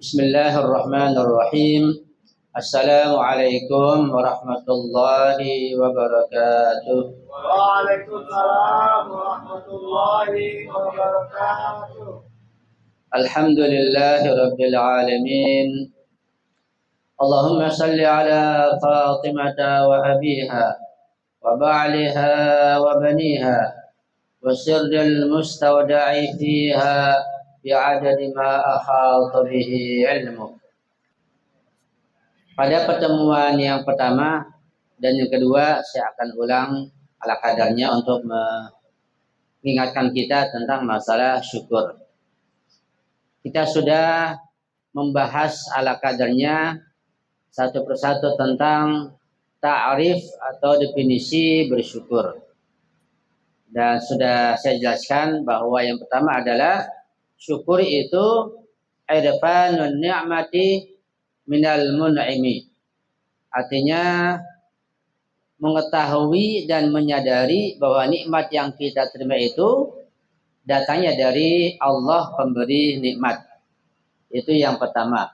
Bismillahirrahmanirrahim. Assalamualaikum warahmatullahi wabarakatuh. Waalaikumsalam warahmatullahi wabarakatuh. Alhamdulillahi rabbil alamin. Allahumma salli ala Fatimata wa abiha wa ba'liha wa baniha wa sirril mustawda'i fiha bi'adadi ma ahata bihi ilmu. Pada pertemuan yang pertama dan yang kedua saya akan ulang ala kadarnya untuk mengingatkan kita tentang masalah syukur. Kita sudah membahas ala kadarnya satu persatu tentang ta'rif atau definisi bersyukur. Dan sudah saya jelaskan bahwa yang pertama adalah syukur itu irfanun ni'mati minal mun'imi. Artinya mengetahui dan menyadari bahwa nikmat yang kita terima itu datangnya dari Allah pemberi nikmat. Itu yang pertama.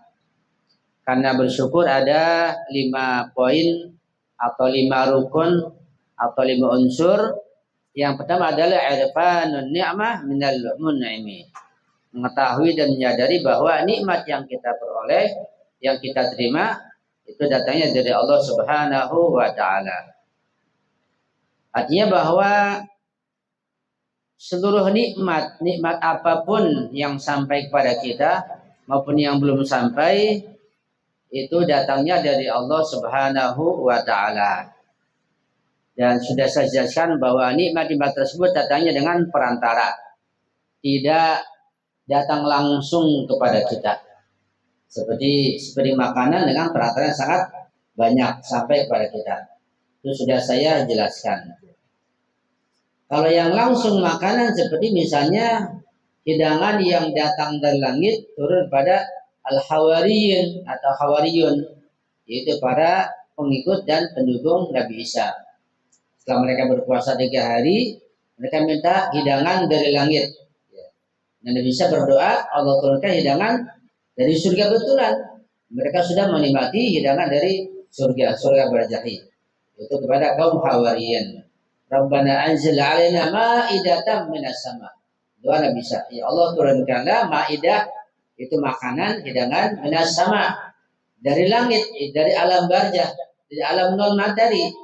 Karena bersyukur ada 5 poin atau 5 rukun atau 5 unsur. Yang pertama adalah irfanun ni'mah minal mun'imi. Mengetahui dan menyadari bahwa nikmat yang kita peroleh, yang kita terima itu datangnya dari Allah Subhanahu wa taala. Artinya bahwa seluruh nikmat apapun yang sampai kepada kita maupun yang belum sampai itu datangnya dari Allah Subhanahu wa taala. Dan sudah saya jelaskan bahwa nikmat-nikmat tersebut datangnya dengan perantara. Tidak datang langsung kepada kita. Seperti makanan dengan perantara yang sangat banyak sampai kepada kita. Itu sudah saya jelaskan. Kalau yang langsung makanan seperti misalnya hidangan yang datang dari langit turun pada al-hawariyun atau hawariyun, yaitu para pengikut dan pendukung Nabi Isa. Setelah mereka berpuasa 3 hari, mereka minta hidangan dari langit. Dan Nabi Isa berdoa, Allah turunkan hidangan dari surga betulan. Mereka sudah menikmati hidangan dari surga barzakhiyah. Itu kepada kaum Hawariyin. Rabbana anzil alaina ma'idatan minas sama. Doa Nabi Isa, ya Allah turunkanlah ma'idah, itu makanan, hidangan minas sama. Dari langit, dari alam barzakh, dari alam non materi.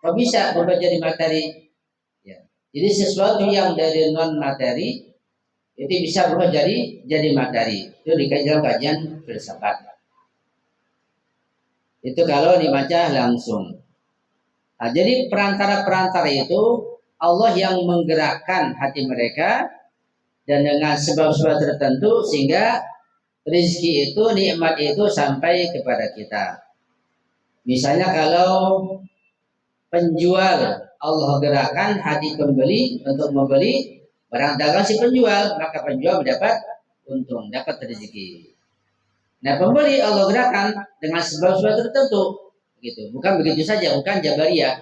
Kok bisa berubah jadi materi? Ya. Jadi sesuatu yang dari non materi itu bisa berubah jadi materi. Itu dalam kajian filsafat. Itu kalau dibaca langsung. Nah, jadi perantara-perantara itu Allah yang menggerakkan hati mereka dan dengan sebab-sebab tertentu sehingga rezeki itu, nikmat itu sampai kepada kita. Misalnya kalau penjual, Allah gerakkan hati pembeli untuk membeli barang dagang si penjual, maka penjual mendapat untung, dapat rezeki. Nah, pembeli Allah gerakan dengan sebab-sebab tertentu, gitu. Bukan begitu saja, bukan jabariyah.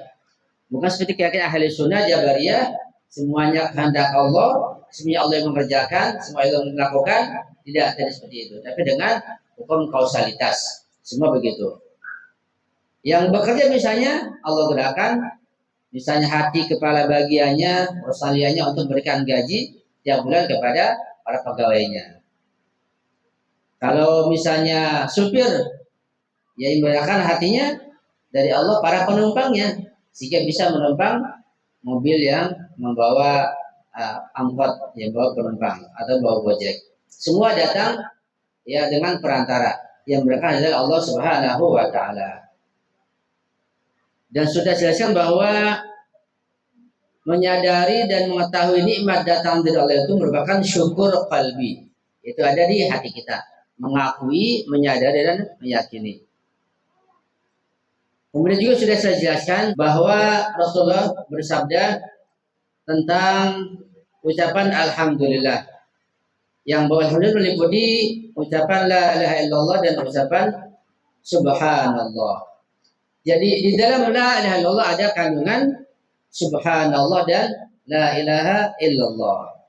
Bukan seperti keyakinan ahli sunnah jabariyah, semuanya kehendak Allah, semuanya Allah yang mengerjakan, semua Allah yang melakukan, tidak seperti itu. Tapi dengan hukum kausalitas, semua begitu. Yang bekerja misalnya Allah gerakan, misalnya hati kepala bagiannya, persaliannya untuk memberikan gaji tiap bulan kepada para pegawainya. Kalau misalnya supir, ya ibaratkan hatinya dari Allah para penumpangnya, sehingga bisa menumpang mobil yang membawa angkot yang bawa penumpang atau bawa gojek. Semua datang ya dengan perantara yang berangkat dari Allah Subhanahu wa taala. Dan sudah jelaskan bahwa menyadari dan mengetahui nikmat datang dari Allah itu merupakan syukur qalbi. Itu ada di hati kita. Mengakui, menyadari, dan meyakini. Kemudian juga sudah saya jelaskan bahwa Rasulullah bersabda tentang ucapan Alhamdulillah. Yang bahwa Alhamdulillah meliputi ucapan La ilaha illallah dan ucapan Subhanallah. Jadi di dalam La ilaha illallah ada kandungan Subhanallah dan La ilaha illallah.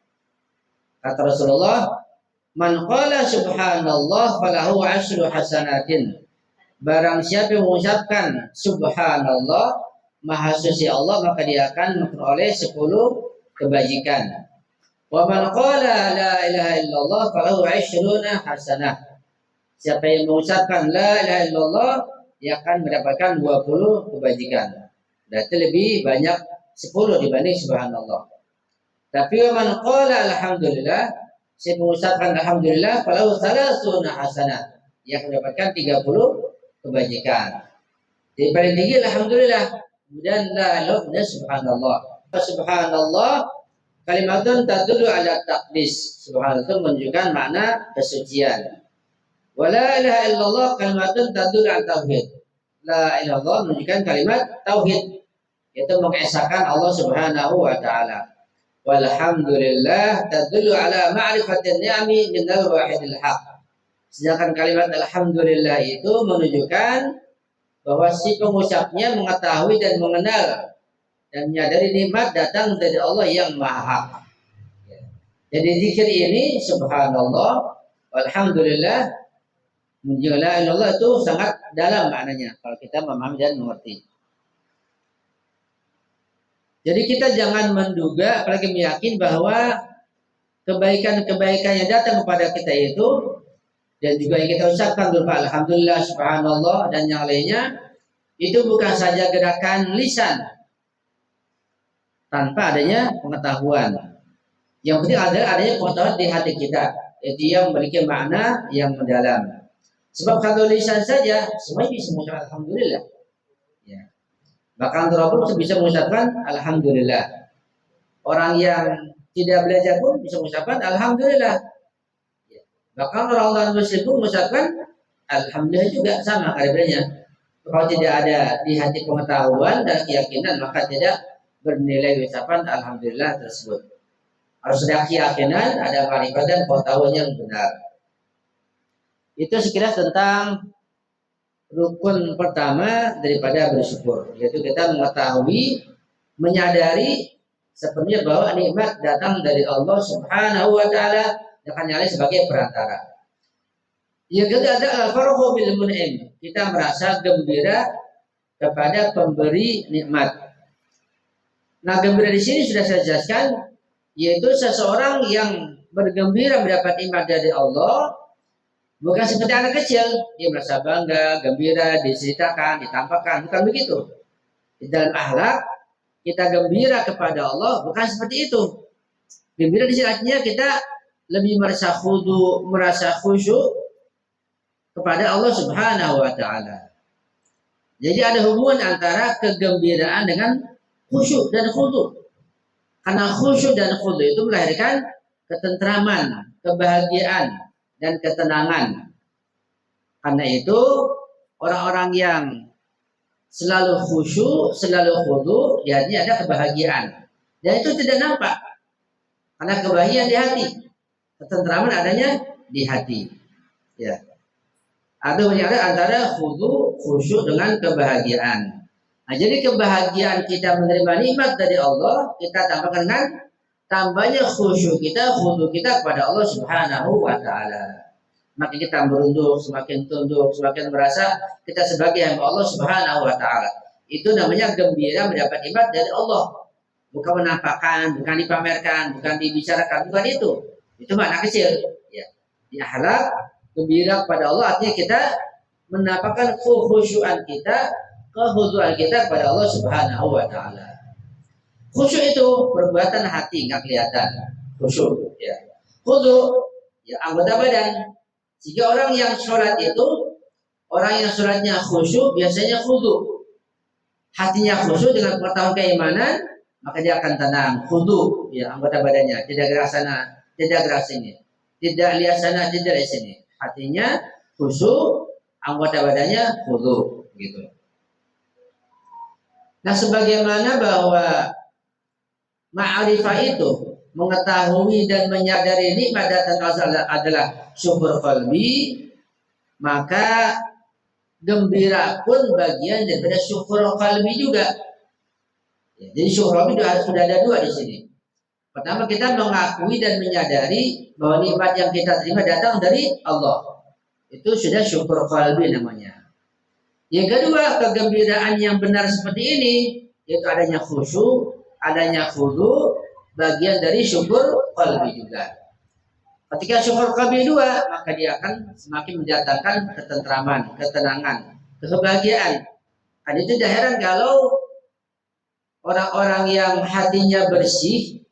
Kata Rasulullah, Man qala subhanallah falahu asyru hasanatin. Barang siapa yang mengucapkan subhanallah, maha suci Allah, maka dia akan memperoleh 10 kebajikan. Wa man qala la ilaha illallah falahu asyruna hasanah. Siapa yang mengucapkan la ilaha illallah, dia akan mendapatkan 20 kebajikan. Berarti lebih banyak 10 dibanding subhanallah. Tapi wa man qala alhamdulillah, saya mengucapkan alhamdulillah, falahu salasuna hasanah, yang mendapatkan 30 kebajikan. Jadi paling tinggi alhamdulillah, kemudian la ilaha illallah, subhanallah. Subhanallah kalimatun tadullu ala taqdis. Subhanallah itu menunjukkan makna kesucian. Wa la ilaha illallah kalimatun tadullu ala tauhid. La ilaha illallah menunjukkan kalimat tauhid, yaitu mengesahkan Allah Subhanahu wa taala. Walhamdulillah tadullu ala ma'rifatin ni'ami minal wahidil haq. Sedangkan kalimat alhamdulillah itu menunjukkan bahwa si pengucapnya mengetahui dan mengenal dan menyadari nikmat datang dari Allah yang maha hak. Jadi zikir ini subhanallah walhamdulillah la ilallah itu sangat dalam maknanya kalau kita memahami dan mengerti. Jadi kita jangan menduga, apalagi meyakin bahwa kebaikan-kebaikan yang datang kepada kita itu dan juga yang kita ucapkan berupa alhamdulillah, subhanallah dan yang lainnya itu bukan saja gerakan lisan tanpa adanya pengetahuan. Yang penting adalah adanya pengetahuan di hati kita, itu yang memiliki makna yang mendalam. Sebab kalau lisan saja semuanya bisa mengucapkan alhamdulillah. Ya. Bahkan Rasul bisa mengucapkan alhamdulillah. Orang yang tidak belajar pun bisa mengucapkan alhamdulillah. Bahkan orang muslim pun mengucapkan alhamdulillah juga, sama kadarnya. Kalau tidak ada di hati pengetahuan dan keyakinan, maka tidak bernilai ucapan alhamdulillah tersebut. Harus ada keyakinan, ada marifat dan pengetahuan yang benar. Itu sekilas tentang rukun pertama daripada bersyukur, yaitu kita mengetahui, menyadari sepenuhnya bahwa nikmat datang dari Allah Subhanahu wa taala, akan nyala sebagai perantara. Yang kedua ada al-farhu bil mun'im. Kita merasa gembira kepada pemberi nikmat. Nah, gembira di sini sudah saya jelaskan, yaitu seseorang yang bergembira mendapat nikmat dari Allah. Bukan seperti anak kecil, dia merasa bangga, gembira, diceritakan, ditampakkan. Bukan begitu. Di dalam akhlak, kita gembira kepada Allah, bukan seperti itu. Gembira di sini artinya kita lebih merasa khudu, merasa khusyuk kepada Allah Subhanahu wa ta'ala. Jadi ada hubungan antara kegembiraan dengan khusyuk dan khudu. Karena khusyuk dan khudu itu melahirkan ketentraman, kebahagiaan, dan ketenangan. Karena itu orang-orang yang selalu khusyuk, selalu khudu, di hatinya ada kebahagiaan. Dan itu tidak nampak. Karena kebahagiaan di hati, ketentraman adanya di hati. Ya. Ada hubungan antara khudu, khusyuk dengan kebahagiaan. Nah, jadi kebahagiaan kita menerima nikmat dari Allah, kita tambahkan dengan tambahnya khusyuk kita, khudu kita kepada Allah Subhanahu wa ta'ala. Maka kita merunduk, semakin tunduk, semakin merasa kita sebagai hamba Allah Subhanahu wa ta'ala. Itu namanya gembira mendapat nikmat dari Allah. Bukan menampakkan, bukan dipamerkan, bukan dibicarakan, bukan itu. Itu makna kecil. Ya. Di akhlak, gembira kepada Allah artinya kita menampakkan kekhusyuan kita, kehuduan kita kepada Allah Subhanahu wa ta'ala. Khusyuk itu perbuatan hati, nggak kelihatan. Khusyuk, ya. Khudu, ya anggota badan. Jika orang yang sholat itu, orang yang sholatnya khusyuk biasanya khudu. Hatinya khusyuk dengan pengetahuan keimanan, maka dia akan tenang. Khudu, ya anggota badannya. Tidak gerak sana, tidak gerak sini. Tidak lihat sana, tidak lihat sini. Hatinya khusyuk, anggota badannya khudu, gitu. Nah, sebagaimana bahwa ma'rifah itu mengetahui dan menyadari nikmat datang adalah syukur qalbi, maka gembira pun bagian daripada syukur qalbi juga. Ya, jadi syukur qalbi sudah ada dua di sini. Pertama kita mengakui dan menyadari bahwa nikmat yang kita terima datang dari Allah. Itu sudah syukur qalbi namanya. Yang kedua, kegembiraan yang benar seperti ini yaitu adanya khusyuk, adanya khudu, bagian dari syukur qalbi juga. Ketika syukur qalbi dua, maka dia akan semakin mendatangkan ketentraman, ketenangan, kebahagiaan. Kan itu tidak heran kalau orang-orang yang hatinya bersih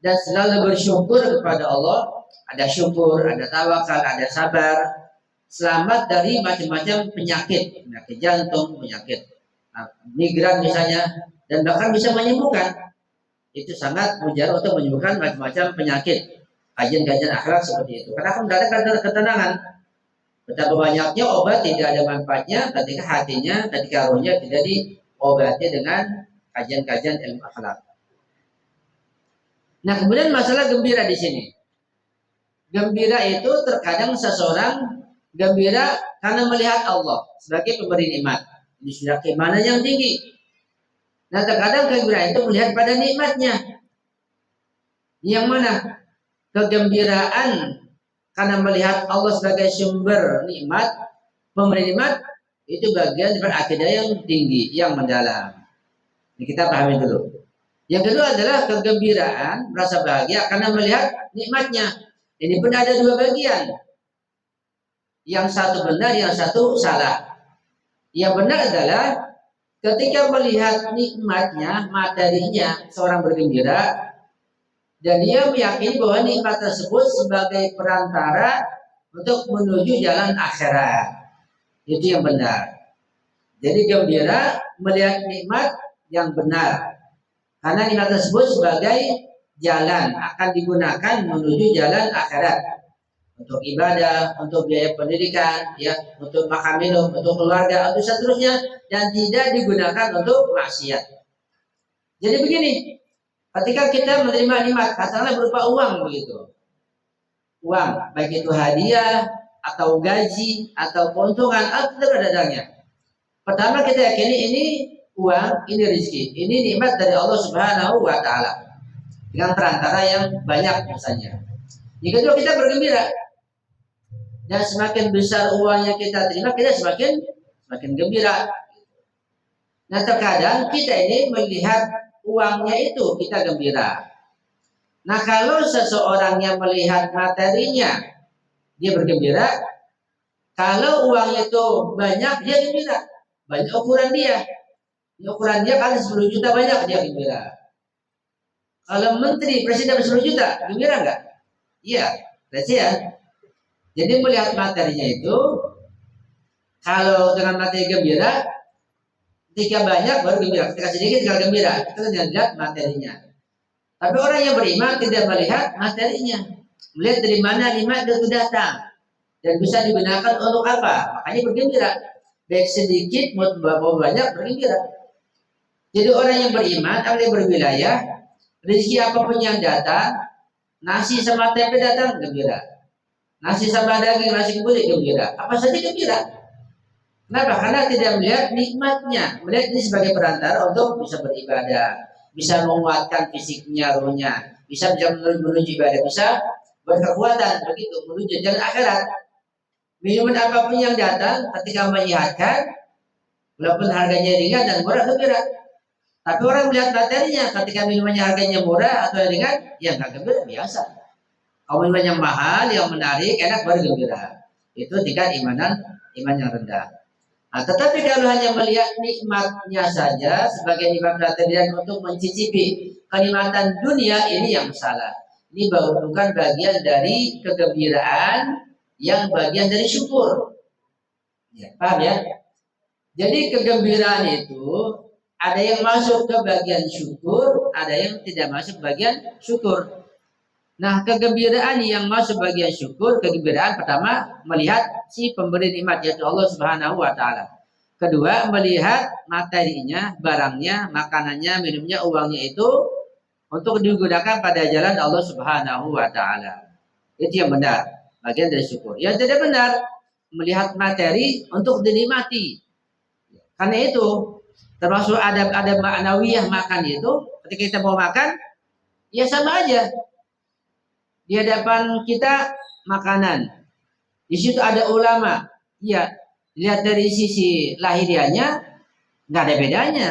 dan selalu bersyukur kepada Allah, ada syukur, ada tawakal, ada sabar, selamat dari macam-macam penyakit jantung, penyakit migran misalnya, dan bahkan bisa menyembuhkan. Itu sangat mujarab untuk menyembuhkan macam-macam penyakit. Kajian-kajian akhlak seperti itu. Karena akan mendatangkan ketenangan. Betapa banyaknya obat tidak ada manfaatnya ketika hatinya, ketika rohnya tidak diobati dengan kajian-kajian ilmu akhlak. Nah, kemudian masalah gembira di sini. Gembira itu terkadang seseorang gembira karena melihat Allah sebagai pemberi nikmat. Ini sudah keimanan yang tinggi. Nah, terkadang kegembiraan itu melihat pada nikmatnya. Yang mana? Kegembiraan karena melihat Allah sebagai sumber nikmat, pemberi nikmat, itu bagian dari akidah yang tinggi, yang mendalam. Ini kita pahami dulu. Yang kedua adalah kegembiraan, merasa bahagia karena melihat nikmatnya. Ini pun ada dua bagian. Yang satu benar, yang satu salah. Yang benar adalah ketika melihat nikmatnya, materinya, seorang bergembira, dan dia meyakini bahwa nikmat tersebut sebagai perantara untuk menuju jalan akhirat. Itu yang benar. Jadi gembira melihat nikmat yang benar. Karena nikmat tersebut sebagai jalan akan digunakan menuju jalan akhirat. Untuk ibadah, untuk biaya pendidikan, ya, untuk makan minum, untuk keluarga, untuk seterusnya, dan tidak digunakan untuk maksiat. Jadi begini, ketika kita menerima nikmat, katakanlah berupa uang begitu. Uang, baik itu hadiah, atau gaji, atau keuntungan, atau datangnya. Pertama kita yakini ini uang, ini rezeki, ini nikmat dari Allah Subhanahu wa Ta'ala dengan perantara yang banyak misalnya. Yang kedua kita bergembira, dan semakin besar uang yang kita terima, kita semakin gembira. Nah, terkadang kita ini melihat uangnya itu kita gembira. Nah, kalau seseorang yang melihat materinya dia bergembira, kalau uangnya itu banyak dia gembira, banyak ukuran dia. Ukuran dia kan 10 juta banyak dia gembira. Kalau menteri, presiden 10 juta, gembira enggak? Iya, berarti ya. Jadi melihat materinya itu, kalau dengan materi gembira, ketika banyak baru gembira, ketika sedikit kalau gembira, itu kan lihat materinya. Tapi orang yang beriman tidak melihat materinya, melihat dari mana nikmat itu datang dan bisa digunakan untuk apa, makanya bergembira. Baik sedikit maupun banyak bergembira. Jadi orang yang beriman, orang yang berwilayah, rezeki apapun yang datang, nasi sama tempe datang, gembira. Nasi sama daging, nasi kulit, gembira. Apa saja gembira. Kenapa? Karena tidak melihat nikmatnya. Melihat ini sebagai perantara untuk bisa beribadah, bisa menguatkan fisiknya, rohnya, bisa menuju ibadah, bisa berkekuatan begitu menuju jalan akhirat. Minuman apapun yang datang, ketika menyehatkan, walaupun harganya ringan dan murah, gembira. Tapi orang melihat materinya, ketika minumannya harganya murah atau ringan, ya nggak gembira, biasa. Kalau minuman yang mahal, yang menarik, enak, baru gembira. Itu tingkat iman yang rendah. Nah, tetapi kalau hanya melihat nikmatnya saja sebagai nikmat material untuk mencicipi kenikmatan dunia, ini yang salah. Ini bukan bagian dari kegembiraan, yang bagian dari syukur. Ya, paham ya? Jadi kegembiraan itu ada yang masuk ke bagian syukur, ada yang tidak masuk bagian syukur. Nah, kegembiraan yang masuk bagian syukur, kegembiraan pertama melihat si pemberi nikmat yaitu Allah Subhanahu wa Ta'ala. Kedua, melihat materinya, barangnya, makanannya, minumnya, uangnya itu untuk digunakan pada jalan Allah Subhanahu wa Ta'ala. Itu yang benar, bagian dari syukur. Yang tidak benar, melihat materi untuk dinikmati. Karena itu termasuk adab-adab ma'nawiyah makan itu, ketika kita mau makan, Ya sama aja. Di hadapan kita makanan. Di situ ada ulama. Ya, lihat dari sisi lahiriahnya nggak ada bedanya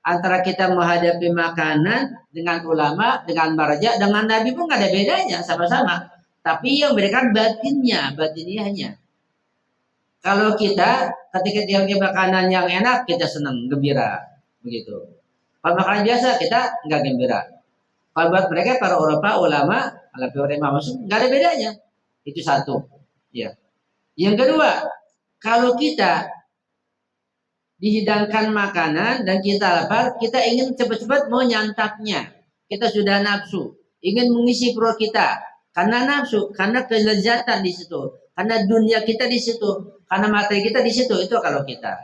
antara kita menghadapi makanan dengan ulama, dengan marja, dengan nabi pun nggak ada bedanya, sama-sama. Tapi yang memberikan batinnya, batiniahnya. Kalau kita ketika dia punya makanan yang enak, kita senang, gembira, begitu. Kalau makanan biasa kita nggak gembira. Kalau buat mereka para ulama, masuk nggak ada bedanya. Itu satu. Ya. Yang kedua, kalau kita dihidangkan makanan dan kita lapar, kita ingin cepat-cepat mau nyantapnya. Kita sudah nafsu, ingin mengisi perut kita. Karena nafsu, karena kelezatan di situ, karena dunia kita di situ, karena materi kita di situ. Itu kalau kita.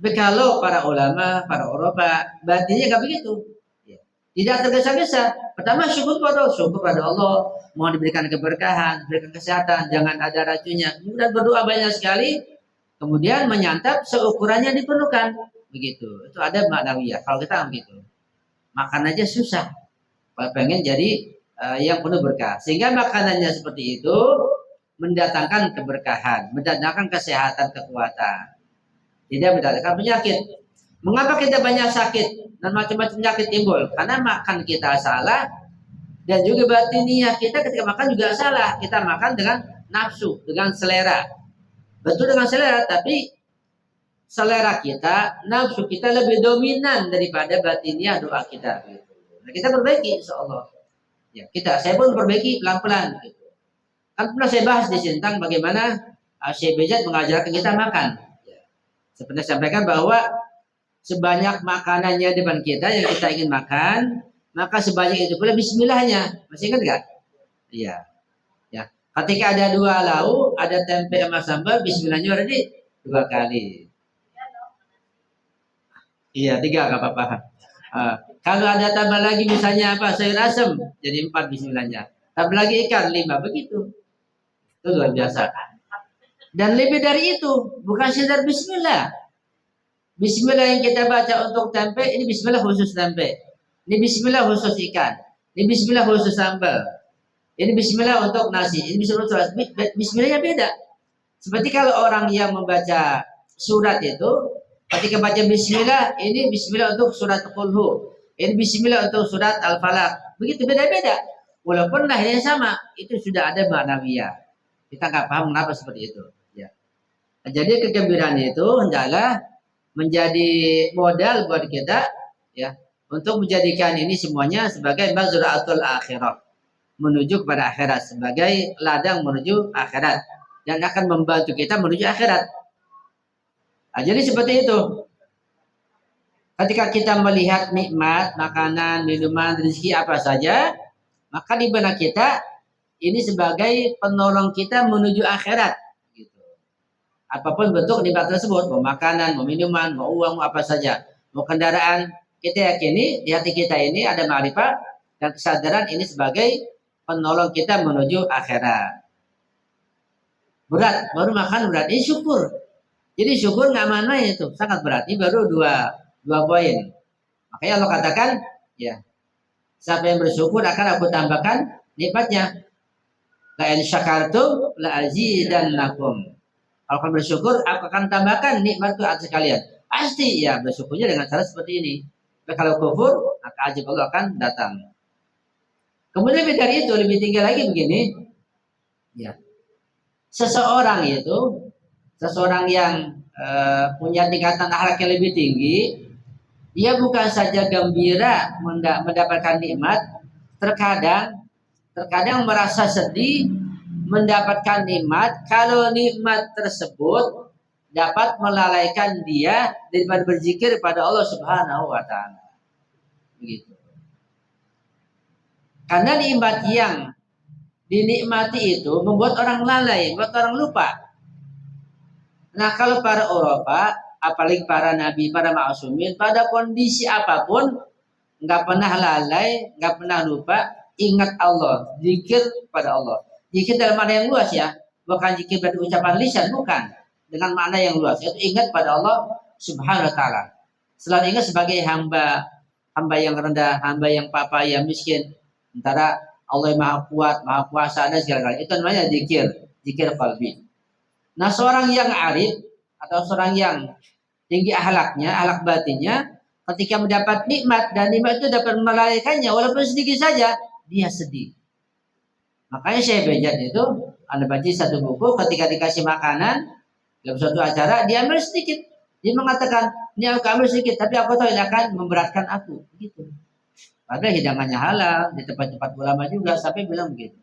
Tapi kalau para ulama, para Eropa, batinnya nggak begitu. Tidak tergesa-gesa. Pertama syukur pada Allah, mohon diberikan keberkahan, diberikan kesehatan, jangan ada racunnya. Kemudian berdoa banyak sekali, kemudian menyantap seukurannya diperlukan. Begitu. Itu ada maknawiyah. Kalau kita begitu, makan aja susah. Kalau pengen jadi yang penuh berkah. Sehingga makanannya seperti itu mendatangkan keberkahan, mendatangkan kesehatan, kekuatan. Tidak mendatangkan penyakit. Mengapa kita banyak sakit dan macam-macam penyakit timbul? Karena makan kita salah dan juga batiniah kita ketika makan juga salah. Kita makan dengan nafsu, dengan selera. Betul dengan selera, tapi selera kita, nafsu kita lebih dominan daripada batiniah doa kita. Nah, kita perbaiki, insya Allah. Ya, saya pun perbaiki pelan-pelan. Gitu. Kan pernah saya bahas di sini tentang bagaimana Syekh Bejat mengajarkan kita makan. Ya. Seperti saya sampaikan bahwa sebanyak makanannya depan kita yang kita ingin makan, maka sebanyak itu pula bismillahnya. Masih ingat nggak? Iya. Ya. Ketika ada 2 lauk, ada tempe sama sambal, bismillahnya berarti 2 kali. Iya, 3 nggak apa-apa. Kalau ada tambah lagi misalnya sayur asam, jadi 4 bismillahnya. Tambah lagi ikan 5, begitu. Itu luar biasa. Dan lebih dari itu, bukan sekedar bismillah. Bismillah yang kita baca untuk tempe, ini bismillah khusus tempe. Ini bismillah khusus ikan. Ini bismillah khusus sambal. Ini bismillah untuk nasi. Ini bismillah bismillahnya beda. Seperti kalau orang yang membaca surat itu, ketika baca bismillah, ini bismillah untuk surat Qul. Ini bismillah untuk surat Al-Falaq. Begitu beda-beda. Walaupun lahirnya sama, itu sudah ada maknawiyah. Kita nggak paham kenapa seperti itu. Ya. Jadi kegembiraan itu hendaklah menjadi modal buat kita ya untuk menjadikan ini semuanya sebagai mazra'atul akhirah, menuju kepada akhirat, sebagai ladang menuju akhirat dan akan membantu kita menuju akhirat. Nah, jadi seperti itu. Ketika kita melihat nikmat, makanan, minuman, rezeki apa saja, maka di benak kita ini sebagai penolong kita menuju akhirat. Apapun bentuk nikmat tersebut, mau makanan, mau minuman, mau uang, mau apa saja, mau kendaraan, kita yakini di hati kita ini ada ma'rifat dan kesadaran ini sebagai penolong kita menuju akhirat. Berat, baru makan berat, ini syukur. Jadi syukur nggak mana itu, sangat berat. Ini baru dua poin. Makanya Allah katakan, ya, siapa yang bersyukur akan aku tambahkan nikmatnya. La in syakartum la azidannakum. Kalau kalian bersyukur, aku akan tambahkan nikmat itu atas kalian. Pasti ya bersyukurnya dengan cara seperti ini. Tapi kalau kufur, maka azab Allah akan datang. Kemudian lebih dari itu, lebih tinggi lagi begini. Ya, seseorang yang punya tingkatan akhlak yang lebih tinggi, dia bukan saja gembira mendapatkan nikmat, terkadang merasa sedih mendapatkan nikmat kalau nikmat tersebut dapat melalaikan dia daripada berzikir pada Allah Subhanahu wa taala. Begitu. Karena nikmat yang dinikmati itu membuat orang lalai, membuat orang lupa. Nah, kalau para Eropa, apalagi para nabi, para ma'asumin, pada kondisi apapun nggak pernah lalai, nggak pernah lupa, ingat Allah, zikir pada Allah. Zikir dalam makna yang luas ya, bukan zikir berarti ucapan lisan, bukan. Dengan makna yang luas, yaitu ingat pada Allah Subhanahu wa taala. Selalu ingat sebagai hamba hamba yang rendah, hamba yang papa, yang miskin. Sementara Allah yang maha kuat, maha kuasa dan segala-galanya. Itu namanya zikir qalbi. Nah, seorang yang arif atau seorang yang tinggi akhlaknya, akhlak batinnya, ketika mendapat nikmat dan nikmat itu dapat melalaikannya walaupun sedikit saja, dia sedih. Makanya Syekh Bejat itu, Anda baca satu buku, ketika dikasih makanan dalam suatu acara, dia ambil sedikit. Dia mengatakan, ini aku ambil sedikit, tapi aku tahu ini akan memberatkan aku. Begitu. Padahal hidangannya halal, di tempat-tempat ulama juga, sampai bilang begitu.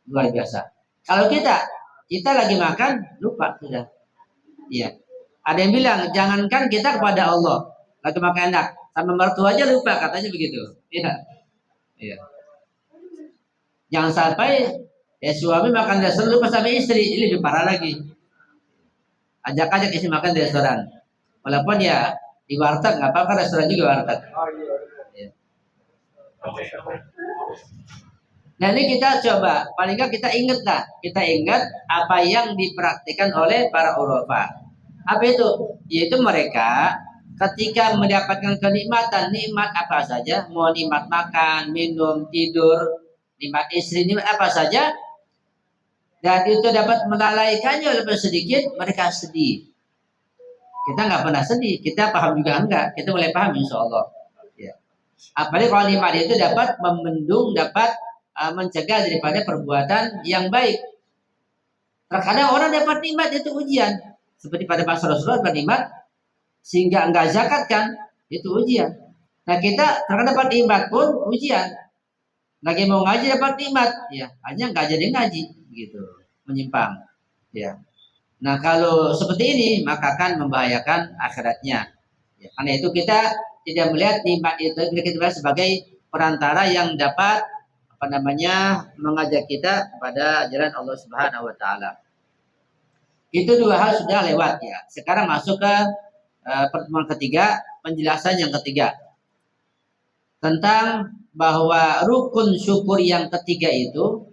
Luar biasa. Kalau kita lagi makan, lupa sudah. Iya. Ada yang bilang, jangankan kita kepada Allah, lagi makan enak, sama mertua aja lupa, katanya begitu. Iya. Iya. Jangan sampai suami makan di restoran lupa sama istri, ini lebih parah lagi. Ajak-ajak istri makan di restoran. Walaupun ya di warteg nggak apa-apa, restoran juga warteg. Ya. Nah ini kita coba, paling nggak kita ingat lah, kita ingat apa yang dipraktikkan oleh para ulama. Apa itu? Yaitu mereka ketika mendapatkan kenikmatan, nikmat apa saja, mau nikmat makan, minum, tidur, nikmat istri, nikmat apa saja, dan itu dapat melalaikannya lebih sedikit, mereka sedih. Kita nggak pernah sedih, kita paham juga enggak, kita mulai paham insya Allah. Ya. Apalagi kalau nikmat itu dapat membendung, dapat mencegah daripada perbuatan yang baik. Terkadang orang dapat nikmat itu ujian, seperti pada masa Rasulullah dapat nikmat sehingga enggak zakat kan, itu ujian. Nah kita terkadang dapat nikmat pun ujian. Lagi mau ngaji dapat nikmat, ya hanya enggak jadi ngaji, gitu, menyimpang. Ya. Nah kalau seperti ini maka akan membahayakan akhiratnya. Ya, karena itu kita tidak melihat nikmat itu, kita melihat sebagai perantara yang dapat mengajak kita kepada jalan Allah Subhanahu wa taala. Itu dua hal sudah lewat ya. Sekarang masuk ke pertemuan ketiga, penjelasan yang ketiga. Tentang bahwa rukun syukur yang ketiga itu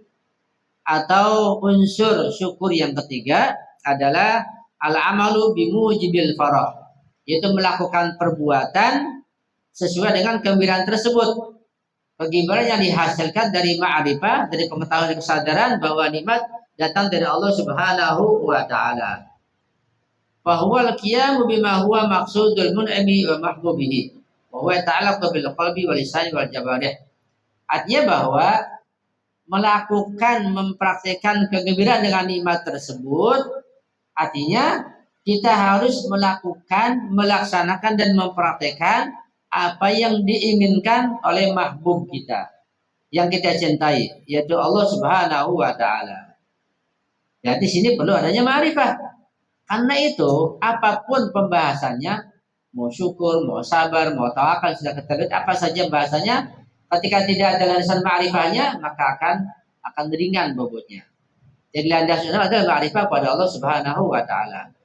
atau unsur syukur yang ketiga adalah al-amalu bimujibil farah, yaitu melakukan perbuatan sesuai dengan kegembiraan tersebut. Kegembiraan yang dihasilkan dari ma'rifah, dari pengetahuan dan kesadaran bahwa nikmat datang dari Allah Subhanahu wa taala. Fa huwa al-qiyamu bima huwa maqsudul mun'imi wa mahbubihi. Wa huwa ta'allaqu bil qalbi wal lisani wal jawarih. Artinya bahwa melakukan, mempraktikkan kegembiraan dengan nikmat tersebut, artinya kita harus melakukan, melaksanakan dan mempraktikkan apa yang diinginkan oleh mahbub kita, yang kita cintai, yaitu Allah Subhanahu wa taala. Jadi di sini perlu adanya ma'rifah. Karena itu apapun pembahasannya, mau syukur, mau sabar, mau tawakal, sudah kita lihat apa saja bahasanya, ketika tidak ada landasan ma'rifahnya maka akan ringan bobotnya. Jadi landasan adalah ma'rifah pada Allah Subhanahu wa taala.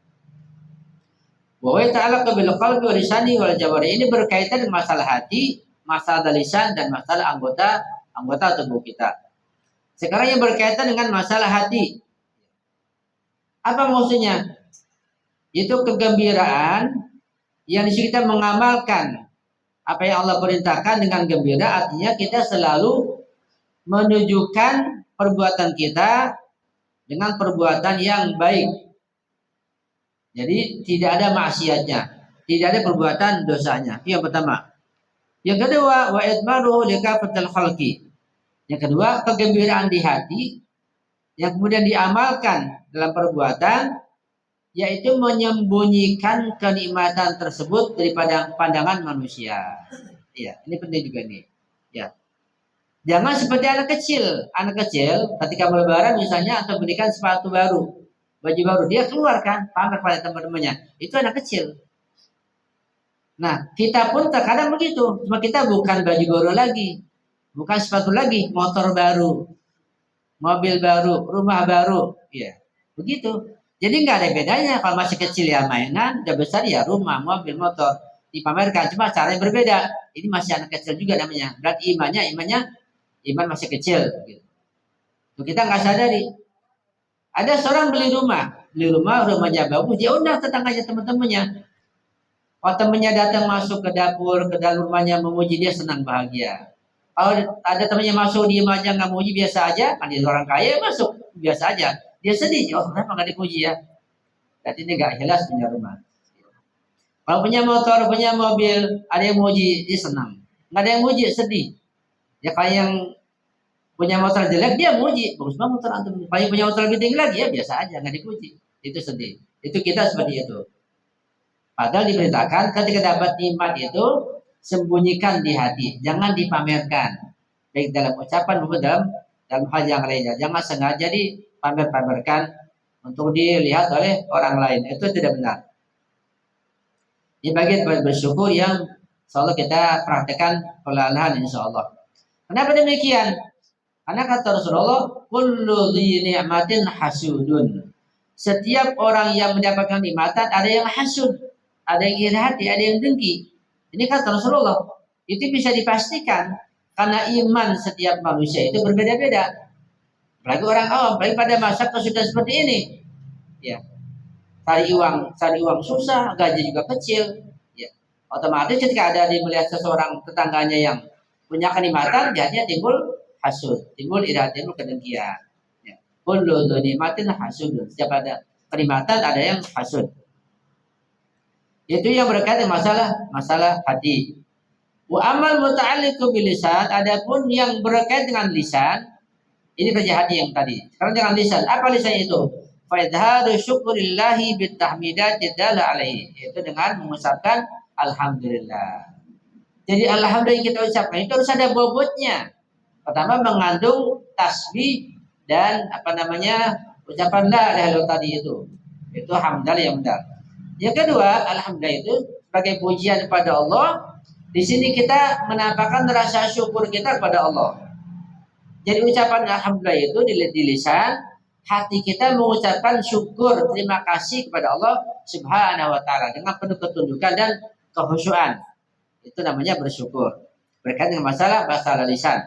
Wa ta'ala bil qalbi wa lisani wal jawari. Ini berkaitan dengan masalah hati, masalah lisan dan masalah anggota tubuh kita. Sekarang yang berkaitan dengan masalah hati. Apa maksudnya? Itu kegembiraan yang disitu kita mengamalkan apa yang Allah perintahkan dengan gembira, artinya kita selalu menunjukkan perbuatan kita dengan perbuatan yang baik. Jadi tidak ada maksiatnya, tidak ada perbuatan dosanya. Itu yang pertama. Yang kedua, wa idmaru likafatil khalqi. Yang kedua, kegembiraan di hati yang kemudian diamalkan dalam perbuatan, yaitu menyembunyikan kenikmatan tersebut daripada pandangan manusia. Ya, ini penting juga nih. Ya. Jangan seperti anak kecil. Anak kecil ketika lebaran misalnya atau berikan sepatu baru, baju baru, dia keluarkan pamer pada teman-temannya. Itu anak kecil. Nah, kita pun terkadang begitu. Cuma kita bukan baju baru lagi, bukan sepatu lagi, motor baru, mobil baru, rumah baru. Ya, begitu. Jadi nggak ada bedanya. Kalau masih kecil ya mainan, udah besar ya rumah, mobil, motor dipamerkan. Cuma caranya berbeda. Ini masih anak kecil juga namanya. Berarti iman masih kecil. Gitu. Itu kita nggak sadari. Ada seorang beli rumahnya bagus, dia undang tetangganya, teman-temannya. Kalau temannya datang masuk ke dapur, ke dalam rumahnya memuji, dia senang bahagia. Kalau ada temannya masuk diem aja nggak muji biasa aja, kan dia orang kaya masuk biasa aja, dia sedih. Oh kenapa nggak dipuji ya? Berarti ini nggak jelas punya rumah. Kalau punya motor, punya mobil, ada yang muji, dia senang. Nggak ada yang muji, sedih. Ya kayak yang punya motor jelek, dia muji, bagus banget motor antum. Kalau yang punya motor lebih tinggi lagi, ya biasa aja, nggak dipuji. Itu sedih. Itu kita seperti itu. Padahal diberitakan ketika dapat nikmat itu sembunyikan di hati, jangan dipamerkan. Baik dalam ucapan maupun dalam hal yang lainnya. Jangan sengaja dipamer-pamerkan untuk dilihat oleh orang lain. Itu tidak benar. Ini bagian bersyukur yang insyaallah kita praktekkan perlahan-lahan insyaallah. Kenapa demikian? Karena kata Rasulullah, kullu dhi ni'matin hasudun. Setiap orang yang mendapatkan nikmatan ada yang hasud, ada yang iri hati, ada yang dengki. Ini kata Rasulullah. Itu bisa dipastikan karena iman setiap manusia itu berbeda-beda. Apalagi orang awam, apalagi pada masa kesulitan seperti ini. Ya, cari uang susah, gaji juga kecil. Ya, otomatis ketika ada di melihat seseorang tetangganya yang punya kenikmatan, jadinya timbul hasud, timbul iri hati, timbul kedengkian. Ya, kullu nikmatin hasud. Setiap ada kenikmatan ada yang hasud. Itu yang berkaitan masalah hati. Wa amal muta'alliqu bil lisan, adapun yang berkaitan dengan lisan, ini kerja hati yang tadi. Sekarang dengan lisan, apa lisan itu? Fa idharu syukrillahi bit tahmidati dalla alaihi. Itu dengan mengucapkan alhamdulillah. Jadi alhamdulillah yang kita ucapkan itu harus ada bobotnya. Pertama mengandung tasbih dan ucapan la ilaha illallah tadi itu. Itu hamdalah yang benar. Yang kedua, alhamdulillah itu sebagai pujian kepada Allah. Di sini kita menampakkan rasa syukur kita kepada Allah. Jadi ucapan alhamdulillah itu di lisan, hati kita mengucapkan syukur, terima kasih kepada Allah Subhanahu wa taala dengan penuh ketundukan dan kekhusyuan. Itu namanya bersyukur. Berkaitan dengan masalah lisan.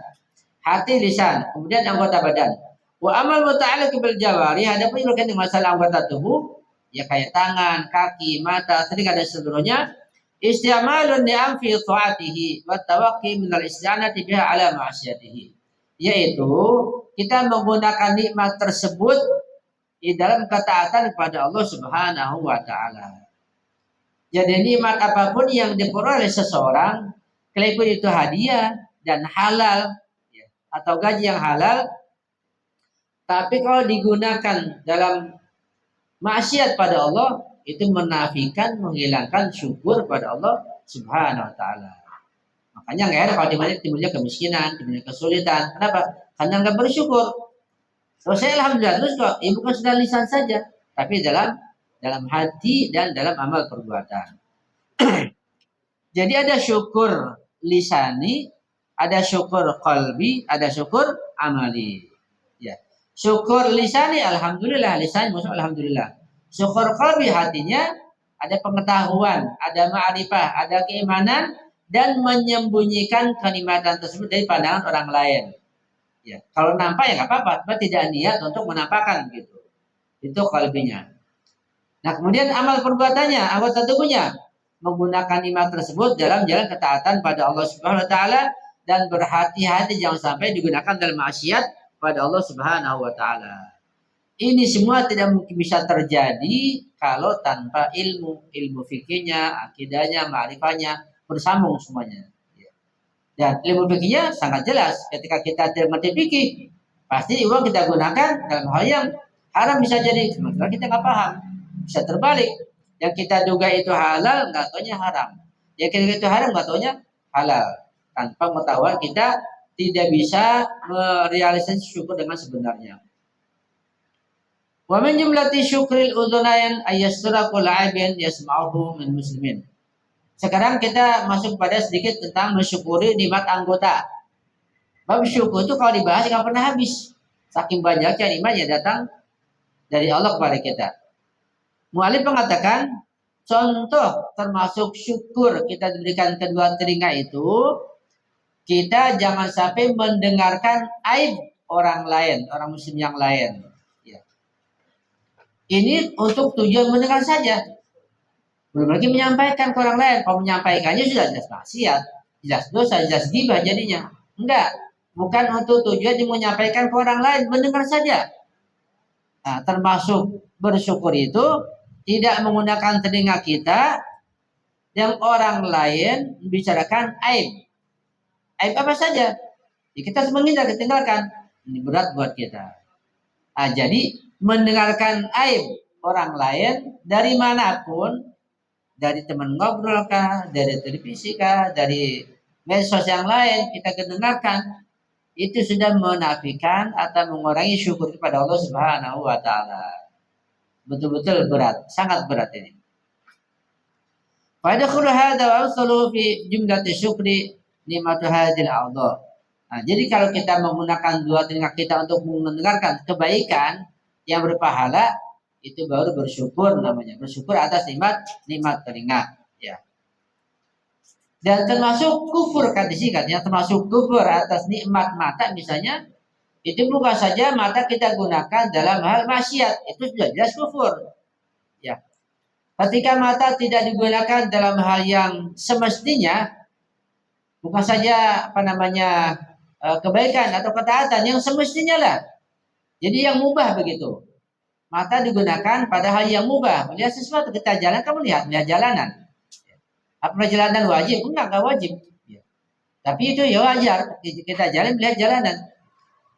Hati, lisan, kemudian anggota badan. Wa amal muta'alliq bil jawari, adapun berkaitan dengan masalah anggota tubuh, ya kayak tangan, kaki, mata, telinga dan seluruhnya, isti'malun ni'am fi ta'atihi wa tawaqqi min al-isti'anati biha ala ma'siyatihi. Yaitu kita menggunakan nikmat tersebut di dalam ketaatan kepada Allah Subhanahu wa taala. Jadi nikmat apapun yang diperoleh seseorang, sekalipun itu hadiah dan halal ya, atau gaji yang halal, tapi kalau digunakan dalam maksiat pada Allah, itu menafikan, menghilangkan syukur pada Allah Subhanahu wa taala. Makanya nggak ada kalau timbulnya kemiskinan, timbulnya kesulitan. Kenapa? Karena nggak bersyukur. Kalau saya alhamdulillah terus kok, bukan sudah lisan saja, tapi dalam hati dan dalam amal perbuatan. Jadi ada syukur lisani, ada syukur qalbi, ada syukur amali. Ya. Syukur lisani alhamdulillah, lisan maksud alhamdulillah. Syukur qalbi hatinya ada pengetahuan, ada ma'rifah, ada keimanan dan menyembunyikan kenikmatan tersebut dari pandangan orang lain. Ya, kalau nampak ya nggak apa-apa, tapi tidak niat untuk menampakkan gitu. Itu qalbinya. Nah, kemudian amal perbuatannya, anggota tubuhnya menggunakan nikmat tersebut dalam jalan ketaatan pada Allah Subhanahu wa taala dan berhati-hati jangan sampai digunakan dalam maksiat pada Allah Subhanahu wa taala. Ini semua tidak mungkin bisa terjadi kalau tanpa ilmu fikihnya, akidahnya, ma'rifahnya bersambung semuanya. Dan ilmu fikihnya sangat jelas. Ketika kita tidak mengerti fikih, pasti uang kita gunakan dalam hal yang haram bisa jadi. Sementara kita nggak paham, bisa terbalik. Yang kita duga itu halal, nggak taunya haram. Yang kita duga itu haram, nggak taunya halal. Tanpa pengetahuan kita tidak bisa merealisasi syukur dengan sebenarnya. Wa min jumlati syukril udhunain ayyastura kull aibin yasma'uhu min muslimin. Sekarang kita masuk pada sedikit tentang mensyukuri nikmat anggota. Bab syukur itu kalau dibahas nggak pernah habis. Saking banyaknya nikmat yang datang dari Allah kepada kita. Mu'alif mengatakan, contoh termasuk syukur kita diberikan kedua telinga itu, kita jangan sampai mendengarkan aib orang lain, orang muslim yang lain. Ya. Ini untuk tujuan mendengar saja. Belum lagi menyampaikan ke orang lain. Kalau menyampaikannya sudah jelas maksiat, jelas dosa, jelas ghibah jadinya. Enggak, bukan untuk tujuan dia menyampaikan ke orang lain, mendengar saja. Nah, termasuk bersyukur itu tidak menggunakan telinga kita yang orang lain membicarakan aib. Aib apa saja? Ya, kita harus menghindar, tinggalkan. Ini berat buat kita. Nah, jadi mendengarkan aib orang lain dari manapun, dari teman ngobrol kah, dari televisi kah, dari medsos yang lain kita dengarkan, itu sudah menafikan atau mengurangi syukur kepada Allah Subhanahu wa taala. Betul-betul berat, sangat berat ini. Pada khulu hadza wa usalu fi jumlati syukri nikmatu hadil Allah. Nah, jadi kalau kita menggunakan dua telinga kita untuk mendengarkan kebaikan yang berpahala, itu baru bersyukur namanya. Bersyukur atas nikmat telinga. Ya. Dan termasuk kufur kan disingkatnya, termasuk kufur atas nikmat mata misalnya, itu bukan saja mata kita gunakan dalam hal maksiat, itu sudah jelas kufur. Ya. Ketika mata tidak digunakan dalam hal yang semestinya, bukan saja kebaikan atau ketaatan yang semestinya lah. Jadi yang mubah begitu. Mata digunakan pada hal yang mubah. Melihat sesuatu kita jalan, kamu lihat jalanan. Apa perjalanan wajib? Enggak wajib. Tapi itu ya wajar. Kita jalan melihat jalanan.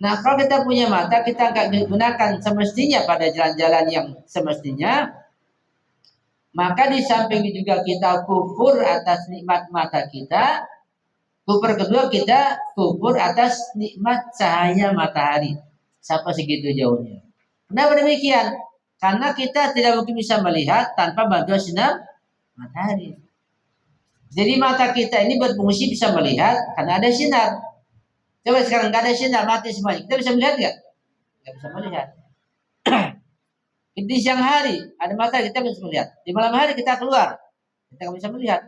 Nah, kalau kita punya mata, kita enggak digunakan semestinya pada jalan-jalan yang semestinya, maka di samping juga kita kufur atas nikmat mata kita. Kufur kedua, kita kufur atas nikmat cahaya matahari. Sampai segitu jauhnya. Kenapa demikian? Karena kita tidak mungkin bisa melihat tanpa bantuan sinar matahari. Jadi mata kita ini berfungsi bisa melihat karena ada sinar. Coba sekarang nggak ada sinar, mati semuanya. Kita bisa melihat nggak? Nggak bisa melihat. Di siang hari ada mata kita bisa melihat. Di malam hari kita keluar, kita nggak bisa melihat.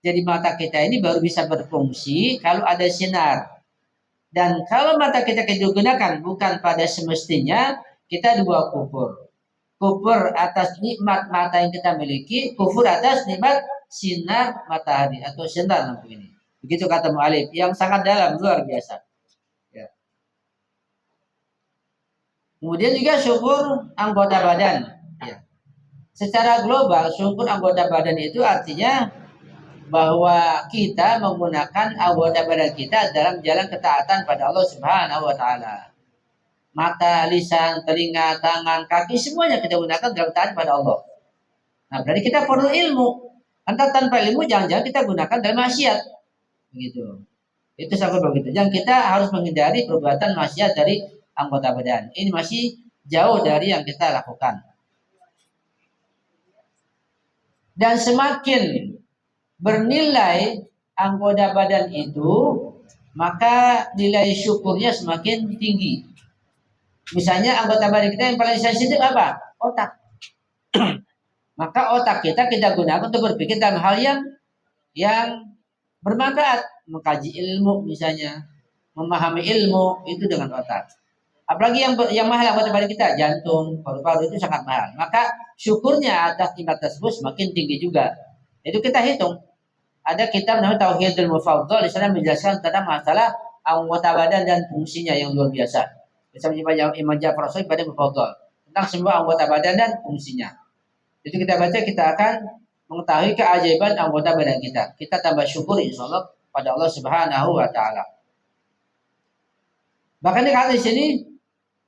Jadi mata kita ini baru bisa berfungsi kalau ada sinar. Dan kalau mata kita digunakan bukan pada semestinya, kita dua kufur. Kufur atas nikmat mata yang kita miliki, kufur atas nikmat sinar matahari atau sinar lampu ini. Begitu kata mu'alif, yang sangat dalam, luar biasa. Ya. Kemudian juga syukur anggota badan. Ya. Secara global, syukur anggota badan itu artinya bahwa kita menggunakan anggota badan kita dalam jalan ketaatan pada Allah Subhanahu wa taala. Mata, lisan, telinga, tangan, kaki semuanya kita gunakan dalam taat pada Allah. Nah, berarti kita perlu ilmu. Karena tanpa ilmu jangan-jangan kita gunakan dalam maksiat. Begitu. Itu sampai begitu. Jangan kita harus menghindari perbuatan maksiat dari anggota badan. Ini masih jauh dari yang kita lakukan. Dan semakin bernilai anggota badan itu, maka nilai syukurnya semakin tinggi. Misalnya anggota badan kita yang paling sensitif apa? Otak. Maka otak kita gunakan untuk berpikir dalam hal yang bermanfaat, mengkaji ilmu misalnya, memahami ilmu itu dengan otak. Apalagi yang mahal anggota badan kita, jantung, paru-paru itu sangat mahal. Maka syukurnya atas nikmat tersebut semakin tinggi juga. Itu kita hitung. Ada kitab namanya Tauhidul Mufaddal, di sana menjelaskan tentang masalah anggota badan dan fungsinya yang luar biasa. Bersama Imam Ja'far Shadiq pada Mufaddal tentang semua anggota badan dan fungsinya. Itu kita baca, kita akan mengetahui keajaiban anggota badan kita. Kita tambah syukur insyaallah pada Allah Subhanahu wa taala. Bahkan di sini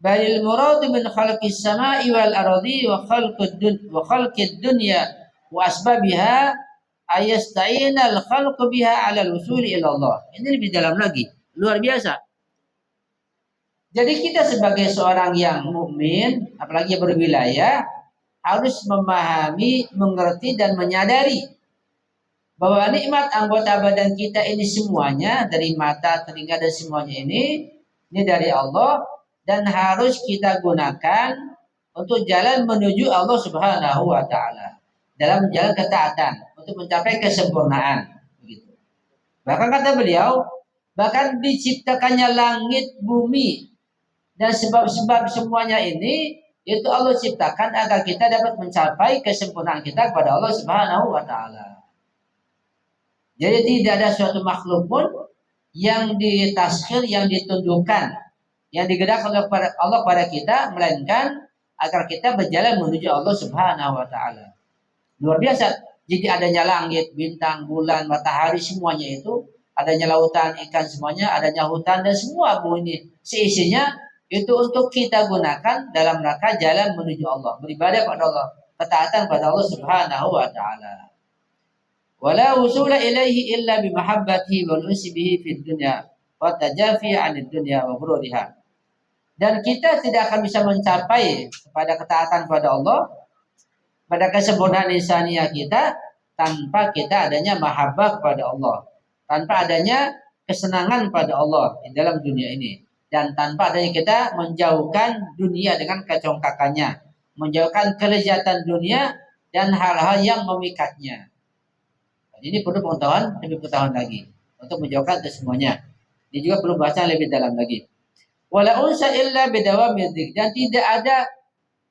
balil muradu min khalqis sama'i wal ardi wa khalqid dunya wa asbabiha ayasta'inal khalqu biha 'ala al-wusuli ila Allah. Ini lebih dalam lagi, luar biasa. Jadi kita sebagai seorang yang mukmin, apalagi yang berwilayah, harus memahami, mengerti dan menyadari bahwa nikmat anggota badan kita ini semuanya dari mata, telinga dan semuanya ini dari Allah dan harus kita gunakan untuk jalan menuju Allah Subhanahu wa taala dalam jalan ketaatan untuk mencapai kesempurnaan begitu. Bahkan kata beliau, bahkan diciptakannya langit, bumi dan sebab-sebab semuanya ini itu Allah ciptakan agar kita dapat mencapai kesempurnaan kita kepada Allah Subhanahu wa taala. Jadi tidak ada suatu makhluk pun yang ditaskhir, yang ditundukkan, yang digerakkan oleh Allah pada kita, melainkan agar kita berjalan menuju Allah Subhanahu wa taala. Luar biasa. Jadi adanya langit, bintang, bulan, matahari, semuanya itu, adanya lautan, ikan semuanya, adanya hutan dan semua bumi seisinya itu untuk kita gunakan dalam rangka jalan menuju Allah, beribadah pada Allah, ketaatan pada Allah Subhanahu wa taala. Wala wusula ilaihi illa bi mahabbatihi wal unsi bihi fid dunya wa tajafi 'anid dunya wa ghururiha. Dan kita tidak akan bisa mencapai kepada ketaatan pada Allah, pada kesempurnaan insaniah kita, tanpa kita adanya mahabbah kepada Allah, tanpa adanya kesenangan pada Allah di dalam dunia ini, dan tanpa adanya kita menjauhkan dunia dengan kecongkakannya, menjauhkan kelezatan dunia dan hal-hal yang memikatnya. Ini perlu pengetahuan lebih pengetahuan lagi untuk menjauhkan itu semuanya. Ini juga perlu bahasan lebih dalam lagi. Wala unsa illa bidawamid dzikr, dan tidak ada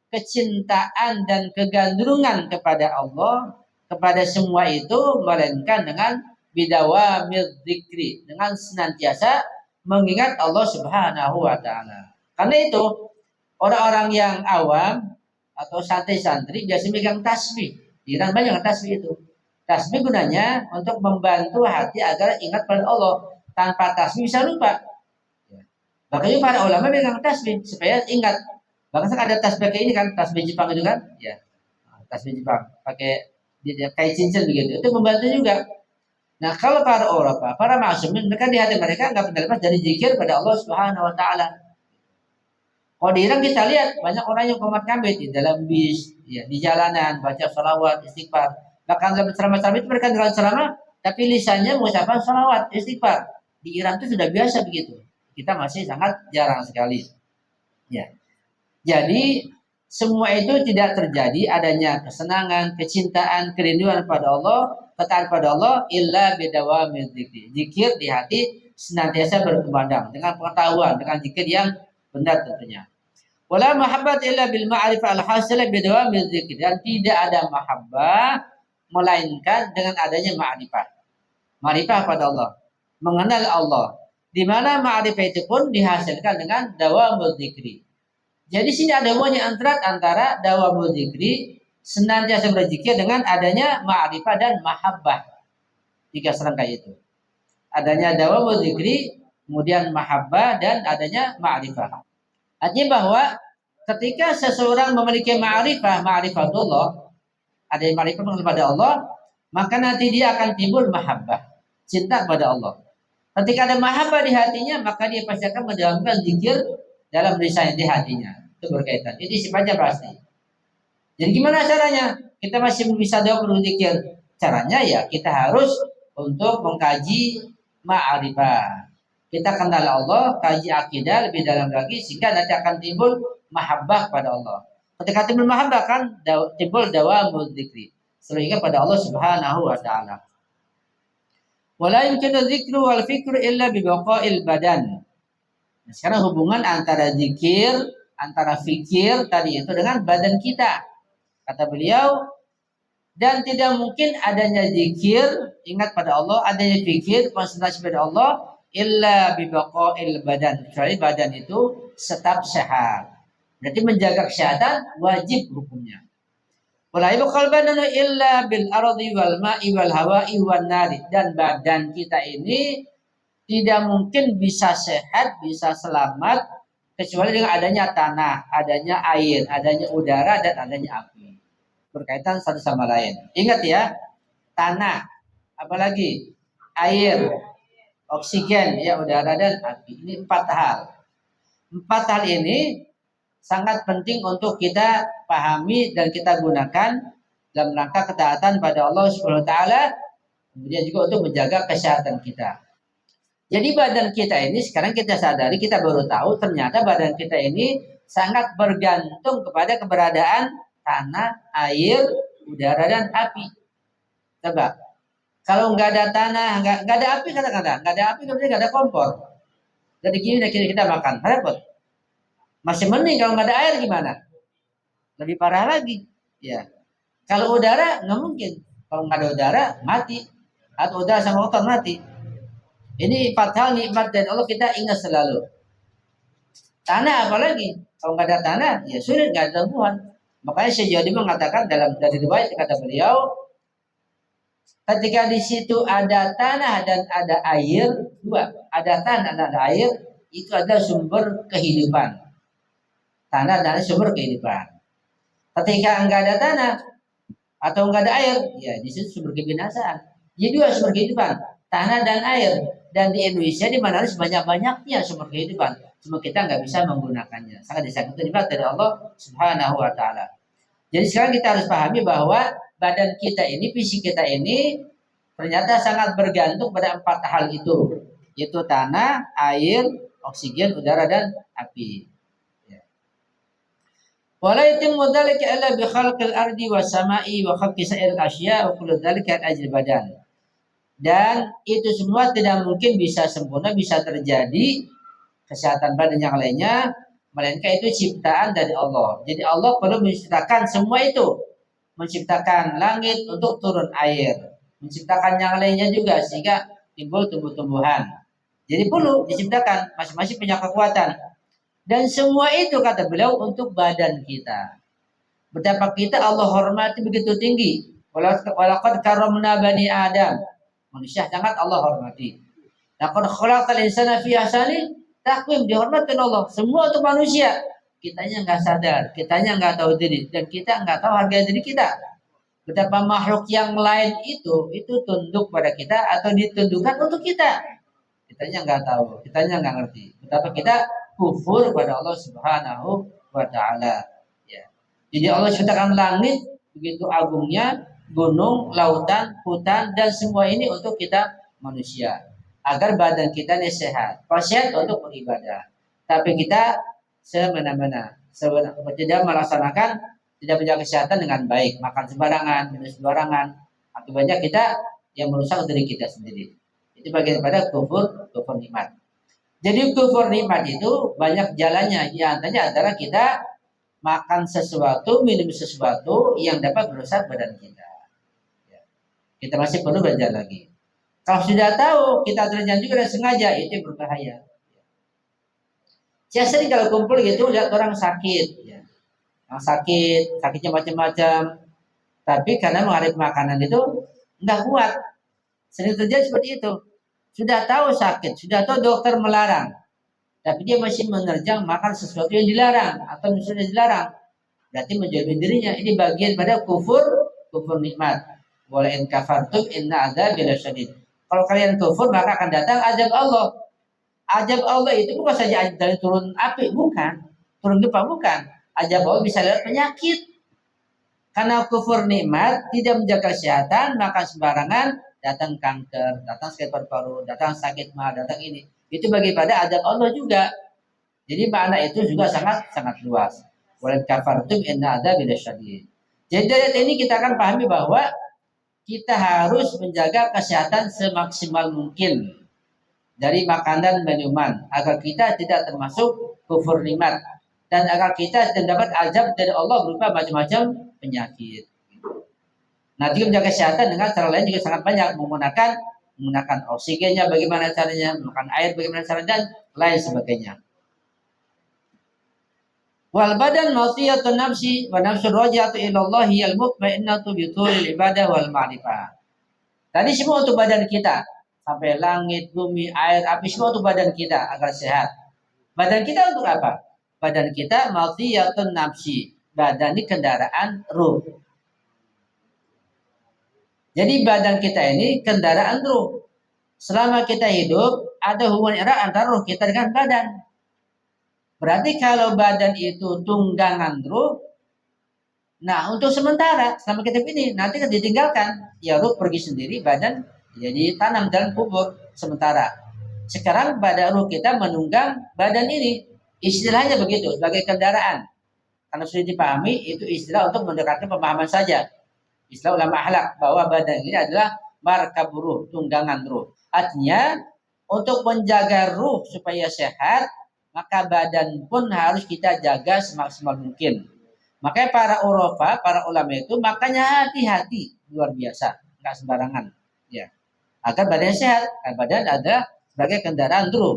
kecintaan dan kegandrungan kepada Allah, kepada semua itu, melainkan dengan bidawamid dzikri, dengan senantiasa mengingat Allah Subhanahu wa taala. Karena itu orang-orang yang awam atau santri-santri biasa megang tasbih. Di Iran banyak tasbih itu. Tasbih gunanya untuk membantu hati agar ingat pada Allah. Tanpa tasbih bisa lupa. Makanya para ulama megang tasbih supaya ingat. Bahkan ada tasbih kayak ini kan, tasbih Jepang itu kan? Ya. Tasbih Jepang pakai kayak cincin begitu. Itu membantu juga. Nah, kalau para ulama, para ma'sumin, mereka di hati mereka enggak pernah lepas dari zikir pada Allah Subhanahu wa taala. Kalau di Iran kita lihat banyak orang yang komat kambing di dalam bis, ya, di jalanan baca sholawat, istighfar. Bahkan dalam ceramah-ceramah itu mereka dengan ceramah, tapi lisannya mengucapkan sholawat, istighfar. Di Iran itu sudah biasa begitu. Kita masih sangat jarang sekali. Ya. Jadi semua itu tidak terjadi adanya kesenangan, kecintaan, kerinduan pada Allah, ketaatan pada Allah, illa bidawamil dzikri. Zikir di hati senantiasa berkumandang dengan pengetahuan, dengan zikir yang benar tentunya. Wala mahabbat illa bil ma'rifah al-hasilah bidawamil dzikri, dan tidak ada mahabbah melainkan dengan adanya ma'rifah. Ma'rifah pada Allah, mengenal Allah. Di mana ma'rifah itu pun dihasilkan dengan dawamul dzikri. Jadi sini ada hubungannya antara dawamul dzikri, senantiasa berzikir, dengan adanya ma'rifah dan mahabbah. Tiga serangkai itu. Adanya dawamul dzikri, kemudian mahabbah, dan adanya ma'rifah. Artinya bahwa ketika seseorang memiliki ma'rifatullah, ada yang ma'rifah kepada Allah, maka nanti dia akan timbul mahabbah, cinta kepada Allah. Ketika ada mahabbah di hatinya, maka dia pasti akan menjalankan zikir dalam lisan di hatinya. Itu berkaitan. Ini sifatnya pasti. Jadi gimana caranya? Kita masih bisa jawab berzikir. Caranya ya kita harus untuk mengkaji ma'rifah. Kita kenal Allah, kaji akidah lebih dalam lagi, sehingga nanti akan timbul mahabbah pada Allah. Ketika timbul mahabbah kan timbul dawamul dzikri, sehingga pada Allah Subhanahu wa taala. Wala yumkinu dzikru wal fikru illa bi baqa'il badan. Nah, sekarang hubungan antara zikir, antara fikir tadi itu dengan badan kita. Kata beliau, dan tidak mungkin adanya zikir, ingat pada Allah, adanya fikir, konsentrasi pada Allah, illa bi baqa'il badan. Kecuali badan itu tetap sehat. Berarti menjaga kesehatan wajib hukumnya. Wala yabqal badanu illa bil ardi wal ma'i wal hawa'i wan nari. Dan badan kita ini tidak mungkin bisa sehat, bisa selamat kecuali dengan adanya tanah, adanya air, adanya udara, dan adanya api. Berkaitan satu sama lain. Ingat ya, tanah, apalagi air, oksigen, ya, udara, dan api. Ini 4 hal. 4 hal ini sangat penting untuk kita pahami dan kita gunakan dalam rangka ketaatan pada Allah Subhanahu wa taala, kemudian juga untuk menjaga kesehatan kita. Jadi badan kita ini sekarang kita sadari, kita baru tahu ternyata badan kita ini sangat bergantung kepada keberadaan tanah, air, udara, dan api. Coba, kalau nggak ada tanah, nggak ada api, kata-kata, nggak ada api, kemudian nggak ada kompor. Jadi gini kita makan, repot. Masih mending kalau nggak ada air gimana? lebih parah lagi. Ya, kalau udara nggak mungkin. Kalau nggak ada udara mati, atau udara sama kotor mati. Ini 4 hal nikmat dari Allah kita ingat selalu. Tanah apalagi, kalau nggak ada tanah, ya sulit, nggak ada tumbuhan. Makanya Syekh Jadi mengatakan dari riwayat kata beliau, ketika di situ ada tanah dan ada air, dua, ada tanah dan ada air, itu adalah sumber kehidupan. Tanah dan sumber kehidupan. Ketika enggak ada tanah atau enggak ada air, ya di situ sumber kebinasaan. Jadi dua sumber kehidupan, tanah dan air. Dan di Indonesia di mana sebanyak-banyaknya sumber kehidupan, cuma kita nggak bisa menggunakannya. Sangat disayangkan nikmat dari Allah Subhanahu Wa Taala. Jadi sekarang kita harus pahami bahwa badan kita ini, fisik kita ini ternyata sangat bergantung pada 4 hal itu, yaitu tanah, air, oksigen, udara, dan api. Wala yatimmu dzalika illa bi khalqil ardi was sama'i wa khalqi sa'iril asya wa kullu dzalika ajri badan. Dan itu semua tidak mungkin bisa sempurna, bisa terjadi kesehatan badan yang lainnya, melainkan itu ciptaan dari Allah. Jadi Allah perlu menciptakan semua itu, menciptakan langit untuk turun air, menciptakan yang lainnya juga sehingga timbul tumbuh-tumbuhan. Jadi perlu diciptakan, masing-masing punya kekuatan. Dan semua itu kata beliau untuk badan kita. Betapa kita Allah hormati begitu tinggi. Walaqad karramna bani Adam. Manusia sangat Allah hormati. Laqad khalaqal insana fi ahsani taqwim, dihormatkan Allah. Semua untuk manusia. Kitanya nggak sadar, kitanya nggak tahu diri, dan kita nggak tahu harga diri kita. Betapa makhluk yang lain itu tunduk pada kita atau ditundukkan untuk kita. Kitanya nggak tahu, kitanya nggak ngerti. Betapa kita kufur pada Allah Subhanahu Wa Taala. Ya. Jadi Allah ciptakan langit begitu agungnya, gunung, lautan, hutan, dan semua ini untuk kita manusia agar badan kita ini sehat, sehat untuk beribadah. Tapi kita semena-mena, tidak melaksanakan, tidak menjaga kesehatan dengan baik, makan sembarangan, minum sembarangan, akibatnya kita yang merusak diri kita sendiri. Itu bagian daripada kufur nikmat. Jadi kufur nikmat itu banyak jalannya. Di antaranya adalah kita makan sesuatu, minum sesuatu yang dapat merusak badan kita. Kita masih perlu belajar lagi. Kalau sudah tahu kita terjadi juga dan sengaja, itu berbahaya. Saya sering kalau kumpul gitu lihat orang sakit, ya. Yang sakitnya macam-macam. Tapi karena menghadapi makanan itu nggak kuat. Sering terjadi seperti itu. Sudah tahu sakit, sudah tahu dokter melarang, tapi dia masih menerjang makan sesuatu yang dilarang atau misalnya dilarang. Berarti menjadi dirinya. Ini bagian pada kufur nikmat. Wala in kafartum inna adzabi lasyadid. Kalau kalian kufur maka akan datang azab Allah. Azab Allah itu bukan saja dari turun api, bukan. Turun gempa, bukan. Azab Allah bisa lewat penyakit. Karena kufur nikmat, tidak menjaga kesehatan, makan sembarangan, datang kanker, datang sakit paru-paru, datang sakit mah, datang ini. Itu bagi pada azab Allah juga. Jadi makna itu juga sangat luas. Wala kafartum inna adzabi lasyadid. Jadi dari ini kita akan pahami bahwa kita harus menjaga kesehatan semaksimal mungkin dari makanan minuman agar kita tidak termasuk kufur nikmat dan agar kita tidak dapat azab dari Allah berupa macam-macam penyakit. Nah, juga menjaga kesehatan dengan cara lain juga sangat banyak, menggunakan oksigennya bagaimana caranya, menggunakan air bagaimana caranya, dan lain sebagainya. Wal badan mawtiyatun nafsi wa nafsu rajatu ila Allah al mutmainnatu bi tulil ibadah wal ma'rifah. Tadi semua untuk badan kita, sampai langit, bumi, air, api, semua untuk badan kita agar sehat. Badan kita untuk apa? Badan kita mawtiyatun nafsi. Badan ini kendaraan ruh. Jadi badan kita ini kendaraan ruh. Selama kita hidup, ada hubungan erat antara ruh kita dengan badan. Berarti kalau badan itu tunggangan ruh, nah untuk sementara selama kita ini nanti ditinggalkan, ya ruh pergi sendiri, badan jadi tanam dalam kubur sementara. Sekarang badan ruh kita menunggang badan ini, istilahnya begitu sebagai kendaraan. Karena sudah dipahami itu istilah untuk mendekatkan pemahaman saja. Istilah ulama akhlak bahwa badan ini adalah markab ruh, tunggangan ruh. Artinya untuk menjaga ruh supaya sehat, maka badan pun harus kita jaga semaksimal mungkin. Makanya para urofa, para ulama itu makanya hati-hati luar biasa, nggak sembarangan, ya. Agar badan sehat, kan badan ada sebagai kendaraan ruh.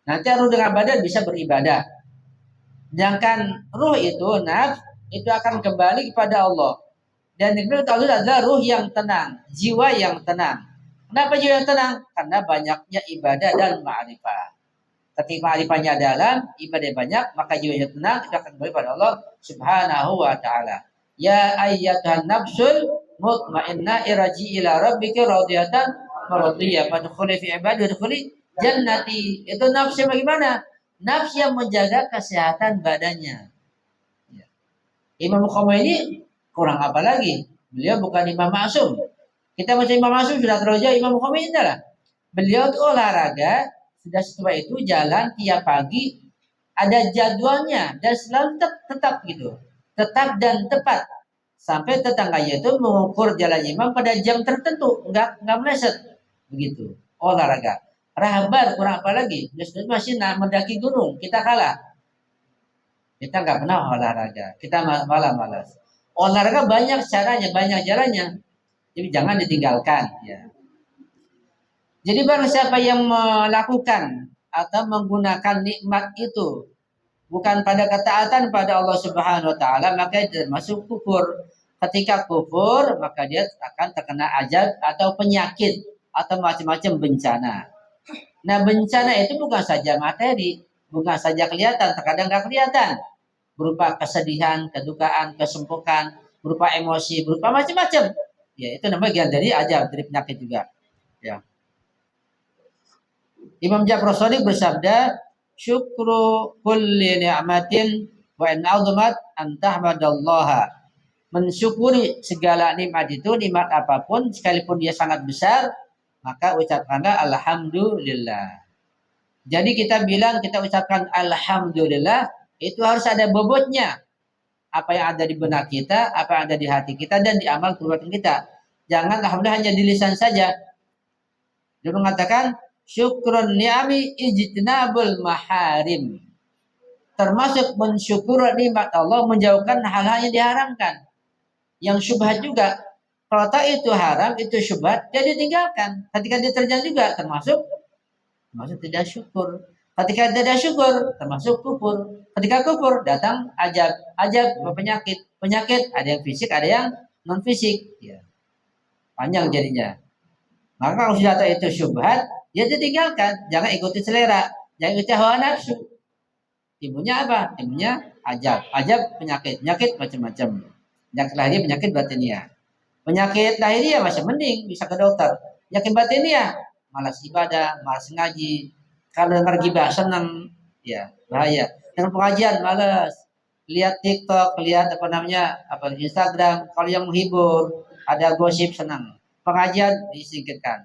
Nanti ruh dengan badan bisa beribadah. Sedangkan ruh itu, nafs, itu akan kembali kepada Allah. Dan itu adalah ruh yang tenang, jiwa yang tenang. Kenapa jiwa yang tenang? Karena banyaknya ibadah dan ma'rifah. Ketika ma'rifahnya dalam, ibadah banyak, maka jiwanya tenang, kita akan kembali pada Allah Subhanahu wa taala. Ya ayyatuhan nafsul mutmainnah irji ila rabbika radiyatan maradiyah. Fadkhuli fi ibadi wadkhuli jannati. Itu nafsu yang bagaimana? Nafsu yang menjaga kesehatan badannya. Ya. Imam Khomeini kurang apa lagi? Beliau bukan imam maksum. Kita baca imam maksum sudah terlalu jauh. Imam Khomeini adalah beliau itu olahraga. Sudah setelah itu jalan tiap pagi ada jadwalnya dan selalu tetap gitu, tetap dan tepat sampai tetangganya itu mengukur jalan imam pada jam tertentu, nggak meleset begitu. Olahraga, rahabar kurang apa lagi? Masih mendaki gunung, kita kalah, kita nggak pernah olahraga, kita malah malas. Olahraga banyak caranya, banyak jalannya, jadi jangan ditinggalkan ya. Jadi barang siapa yang melakukan atau menggunakan nikmat itu bukan pada ketaatan pada Allah Subhanahu wa taala, maka dia termasuk kufur. Ketika kufur, maka dia akan terkena azab atau penyakit atau macam-macam bencana. Nah, bencana itu bukan saja materi, bukan saja kelihatan, terkadang nggak kelihatan. Berupa kesedihan, kedukaan, kesempukan, berupa emosi, berupa macam-macam. Ya, itu namanya bagian dari azab, dari penyakit juga. Ya. Imam Ja'far Shadiq bersabda, syukru kulli ni'matin wa in 'azamat an tahmadallaha. Mensyukuri segala nikmat itu, nikmat apapun sekalipun dia sangat besar, maka ucapkanlah alhamdulillah. Jadi kita bilang, kita ucapkan alhamdulillah, itu harus ada bobotnya. Apa yang ada di benak kita, apa yang ada di hati kita dan di amal perbuatan kita. Jangan alhamdulillah hanya di lisan saja. Dia mengatakan syukrun ni'ami ijtinabul maharim. Termasuk mensyukur nikmat Allah menjauhkan hal-hal yang diharamkan. Yang syubhat juga. Kalau tak itu haram, itu syubhat, dia ditinggalkan. Ketika dia terjadi juga termasuk tidak syukur. Ketika tidak syukur, termasuk kufur. Ketika kufur, datang ajab. Ajab penyakit. Penyakit ada yang fisik, ada yang non fisik. Ya. Panjang jadinya. Maka kalau sudah tahu itu syubhat, dia ditinggalkan. Jangan ikuti selera. Jangan ikuti hawa nafsu. Timbulnya apa? Timbulnya ajab. Ajab penyakit. Penyakit macam-macam. Penyakit lahiriah, penyakit batiniah. Penyakit lahiriah masih mending, bisa ke dokter. Penyakit batiniah, malas ibadah, malas ngaji. Kalau dengar gibah, senang. Ya, bahaya. Dengan pengajian, malas. Lihat TikTok, lihat Instagram. Kalau yang menghibur, ada gosip, senang. Pengajian disingkirkan.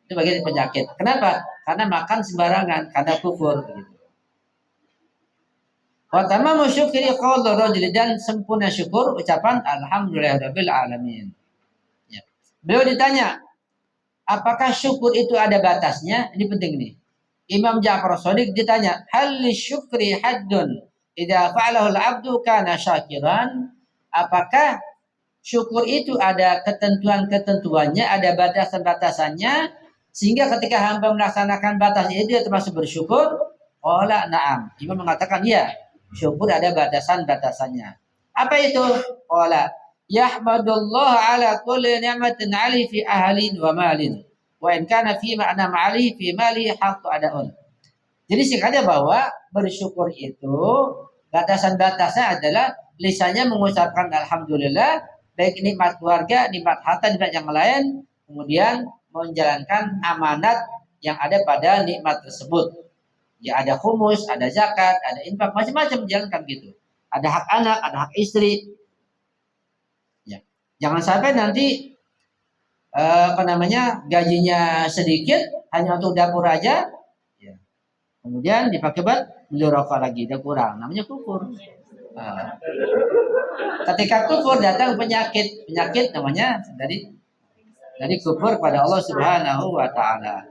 Itu bagian penyakit. Kenapa? Karena makan sembarangan, karena kufur. Wa tamamu syukri qaulu rajul, dan sempurna syukur ucapan alhamdulillahirabbil alamin. Ya. Beliau ditanya, apakah syukur itu ada batasnya? Ini penting nih. Imam Ja'far Shadiq ditanya, hal syukri haddun idza fa'alahu al-'abdu kana syakiran? Apakah syukur itu ada ketentuan-ketentuannya, ada batasan-batasannya, sehingga ketika hamba melaksanakan batasnya itu dia termasuk bersyukur? Qala na'am. Imam mengatakan ya, syukur ada batasan-batasannya. Apa itu? Qala yahmadullah ala kulli ni'matin 'ali fi ahlin wa malin wa in kana fi ma'na ma'ali fi mali haqqu adaun. Jadi singkatnya bahwa bersyukur itu batasan-batasnya adalah lisannya mengucapkan alhamdulillah, baik nikmat keluarga, nikmat harta, nikmat yang lain, kemudian menjalankan amanat yang ada pada nikmat tersebut. Ya ada khumus, ada zakat, ada infak, macam-macam menjalankan gitu. Ada hak anak, ada hak istri. Ya. Jangan sampai nanti gajinya sedikit hanya untuk dapur aja. Ya. Kemudian dipakai buat beli rokok lagi, udah kurang. Namanya kufur. Ketika kufur datang penyakit namanya dari kufur pada Allah Subhanahu wa taala.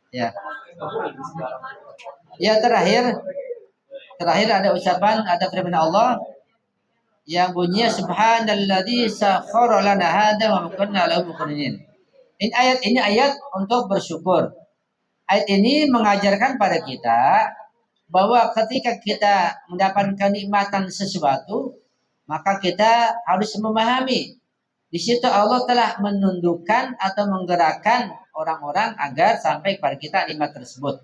Ya. Ya terakhir ada ucapan, ada firman Allah yang bunyinya subhanalladzi sakhkhara lana hadza wa ma kunna lahu muqrinin. Ini ayat untuk bersyukur. Ayat ini mengajarkan pada kita bahwa ketika kita mendapatkan kenikmatan sesuatu, maka kita harus memahami di situ Allah telah menundukkan atau menggerakkan orang-orang agar sampai kepada kita nikmat tersebut.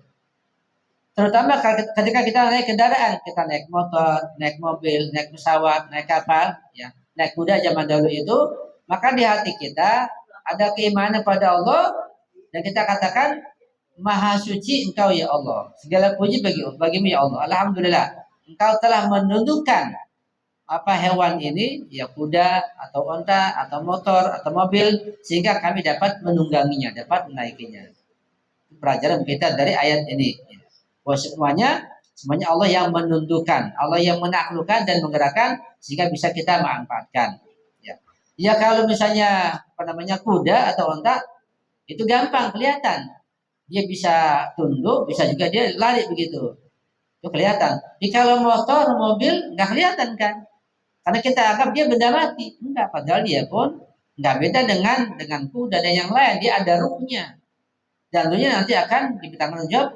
Terutama ketika kita naik kendaraan, kita naik motor, naik mobil, naik pesawat, naik kapal, ya, naik kuda zaman dahulu itu, maka di hati kita ada keimanan pada Allah dan kita katakan Maha suci Engkau ya Allah. Segala puji bagimu ya Allah. Alhamdulillah. Engkau telah menundukkan apa hewan ini, ya kuda atau onta atau motor atau mobil, sehingga kami dapat menungganginya, dapat menaikinya. Pelajaran kita dari ayat ini. Bahwa semuanya Allah yang menundukkan, Allah yang menaklukkan dan menggerakkan sehingga bisa kita manfaatkan. Ya kalau misalnya kuda atau onta itu gampang kelihatan. Dia bisa tunduk, bisa juga dia lari begitu. Itu kelihatan. Tapi kalau motor, mobil nggak kelihatan kan? Karena kita anggap dia benda mati. Enggak, padahal dia pun nggak beda dengan kuda dan yang lain. Dia ada ruhnya. Dan ruhnya nanti akan dibertanggung jawab,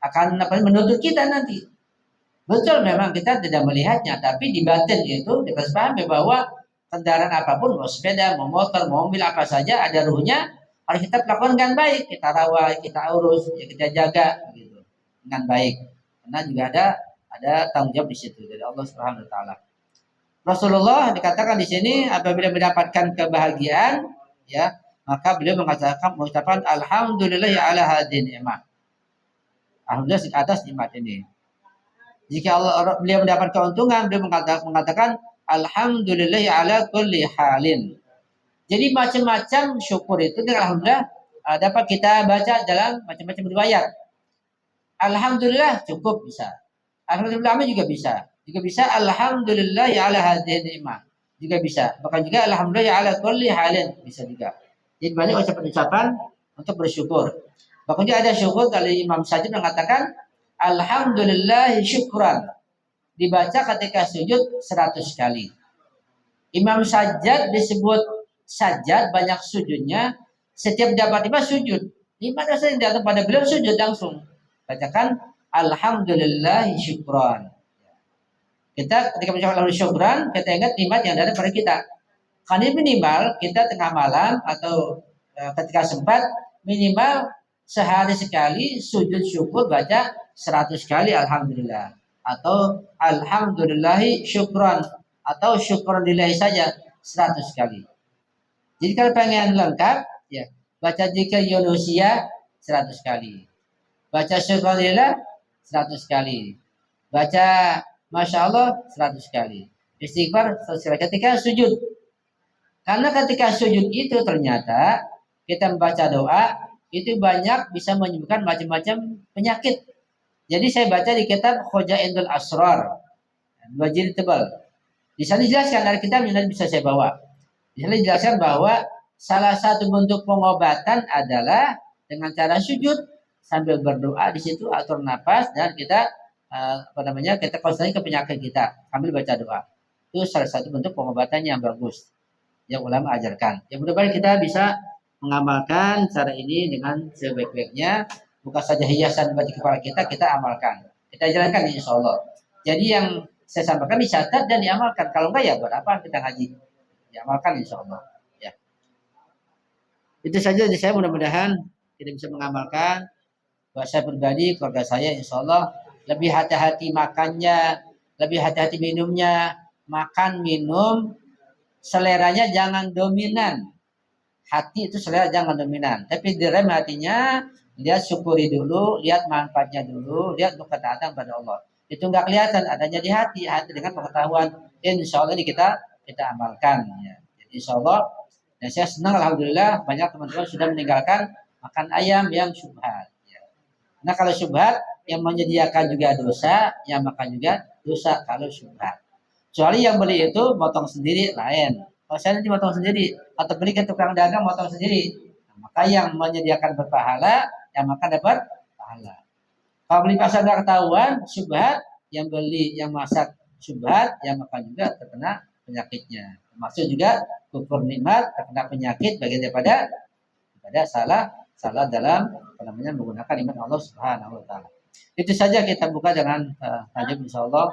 akan menuntut kita nanti. Betul memang kita tidak melihatnya, tapi di batin itu kita pahami bahwa kendaraan apapun, mau sepeda, mau motor, mau mobil apa saja ada ruhnya, harus kita lakukan dengan baik, kita rawat, kita urus, ya kita jaga gitu dengan baik. Karena juga ada tanggung jawab di situ dari Allah Subhanahu wa taala. Rasulullah dikatakan di sini apabila mendapatkan kebahagiaan, ya, maka beliau mengucapkan alhamdulillah ya ala hadin ni'mah. Alhamdulillah atas nikmat ini. Jika beliau mendapat keuntungan, beliau mengatakan alhamdulillah ya ala kulli halin. Jadi macam-macam syukur itu dengan alhamdulillah dapat kita baca dalam macam-macam riwayat. Alhamdulillah cukup bisa. Alhamdulillah juga bisa. Juga bisa alhamdulillah ya ala hadhihi ni'mah. Juga bisa. Bahkan juga alhamdulillah ya ala kulli halin bisa juga. Jadi banyak ucapan-ucapan untuk bersyukur. Bahkan juga ada syukur dari Imam Sajjad mengatakan alhamdulillah syukran. Dibaca ketika sujud 100 kali. Imam Sajjad disebut Sajjad banyak sujudnya, setiap dapat lima sujud. Lima dosa yang datang pada beliau sujud langsung. Katakan alhamdulillah syukran. Kita ketika mengucapkan alhamdulillah syukran, kita ingat nikmat yang ada pada kita. Karena minimal kita tengah malam atau ketika sempat minimal sehari sekali sujud syukur baca 100 kali alhamdulillah atau alhamdulillahi syukran atau syukran lillahi saja 100 kali. Jadi kalau pengen lengkap, ya baca zikir Yunusia 100 kali. Baca syukurillah 100 kali. Baca Masya Allah 100 kali. Istighfar 100 kali ketika sujud. Karena ketika sujud itu ternyata kita membaca doa, itu banyak bisa menyembuhkan macam-macam penyakit. Jadi saya baca di kitab Khojaindul Asrar. 2 jilid tebal. Di sana dijelaskan dari kitab yang bisa saya bawa. Di sana dijelaskan bahwa salah satu bentuk pengobatan adalah dengan cara sujud sambil berdoa di situ atur nafas dan kita kita konsentrasi ke penyakit kita sambil baca doa. Itu salah satu bentuk pengobatan yang bagus yang ulama ajarkan. Yang mudah-mudahan kita bisa mengamalkan cara ini dengan sebaik-baiknya. Bukan saja hiasan bagi kepala kita amalkan. Kita jalankan insya Allah. Jadi yang saya sampaikan dicatat dan diamalkan. Kalau enggak ya buat apa kita ngaji? Diamalkan insya Allah. Ya. Itu saja dari saya, mudah-mudahan kita bisa mengamalkan. Buat saya pribadi, keluarga saya insya Allah lebih hati-hati makannya, lebih hati-hati minumnya. Makan, minum, seleranya jangan dominan. Hati itu selera jangan dominan. Tapi direm hatinya, lihat syukuri dulu, lihat manfaatnya dulu, lihat ketaatan pada Allah. Itu nggak kelihatan adanya di hati dengan pengetahuan. Insya Allah ini kita amalkan. Ya. Jadi insya Allah, dan saya senang alhamdulillah banyak teman-teman sudah meninggalkan makan ayam yang syubhat. Ya. Nah kalau syubhat yang menyediakan juga dosa, yang makan juga dosa kalau syubhat. Kecuali yang beli itu motong sendiri lain. Kalau saya nanti motong sendiri atau beli ke tukang dagang motong sendiri, nah, maka yang menyediakan berpahala, yang makan dapat pahala. Kalau beli pasar nggak ketahuan, syubhat, yang beli, yang masak syubhat, yang makan juga terkena penyakitnya. Termasuk juga kufur nikmat, terkena penyakit bagian daripada salah dalam menggunakan nikmat Allah Subhanahu wa taala. Itu saja kita buka dengan tajam insyaallah.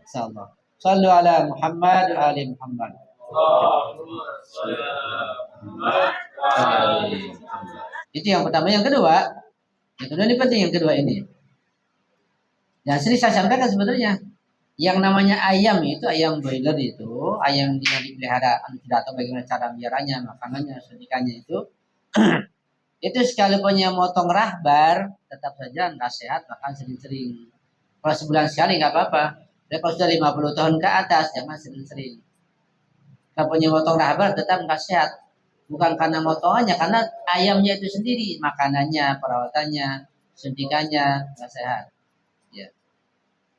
Insyaallah. Sallu ala Muhammad wa ali Muhammad. Itu yang pertama. Yang kedua ini penting, yang kedua ini. Dan sering saya sampaikan sebetulnya, yang namanya ayam itu, ayam broiler itu, ayam yang dipelihara, tidak tahu bagaimana cara meliharanya, makanannya, suntikannya itu, itu sekalipun yang motong rahbar, tetap saja nggak sehat, makan sering-sering. Kalau sebulan sekali nggak apa-apa. Tapi kalau sudah 50 tahun ke atas, jangan sering-sering. Kalau punya motong rahbar tetap nggak sehat. Bukan karena motongannya, karena ayamnya itu sendiri, makanannya, perawatannya, suntikannya nggak sehat. Ya.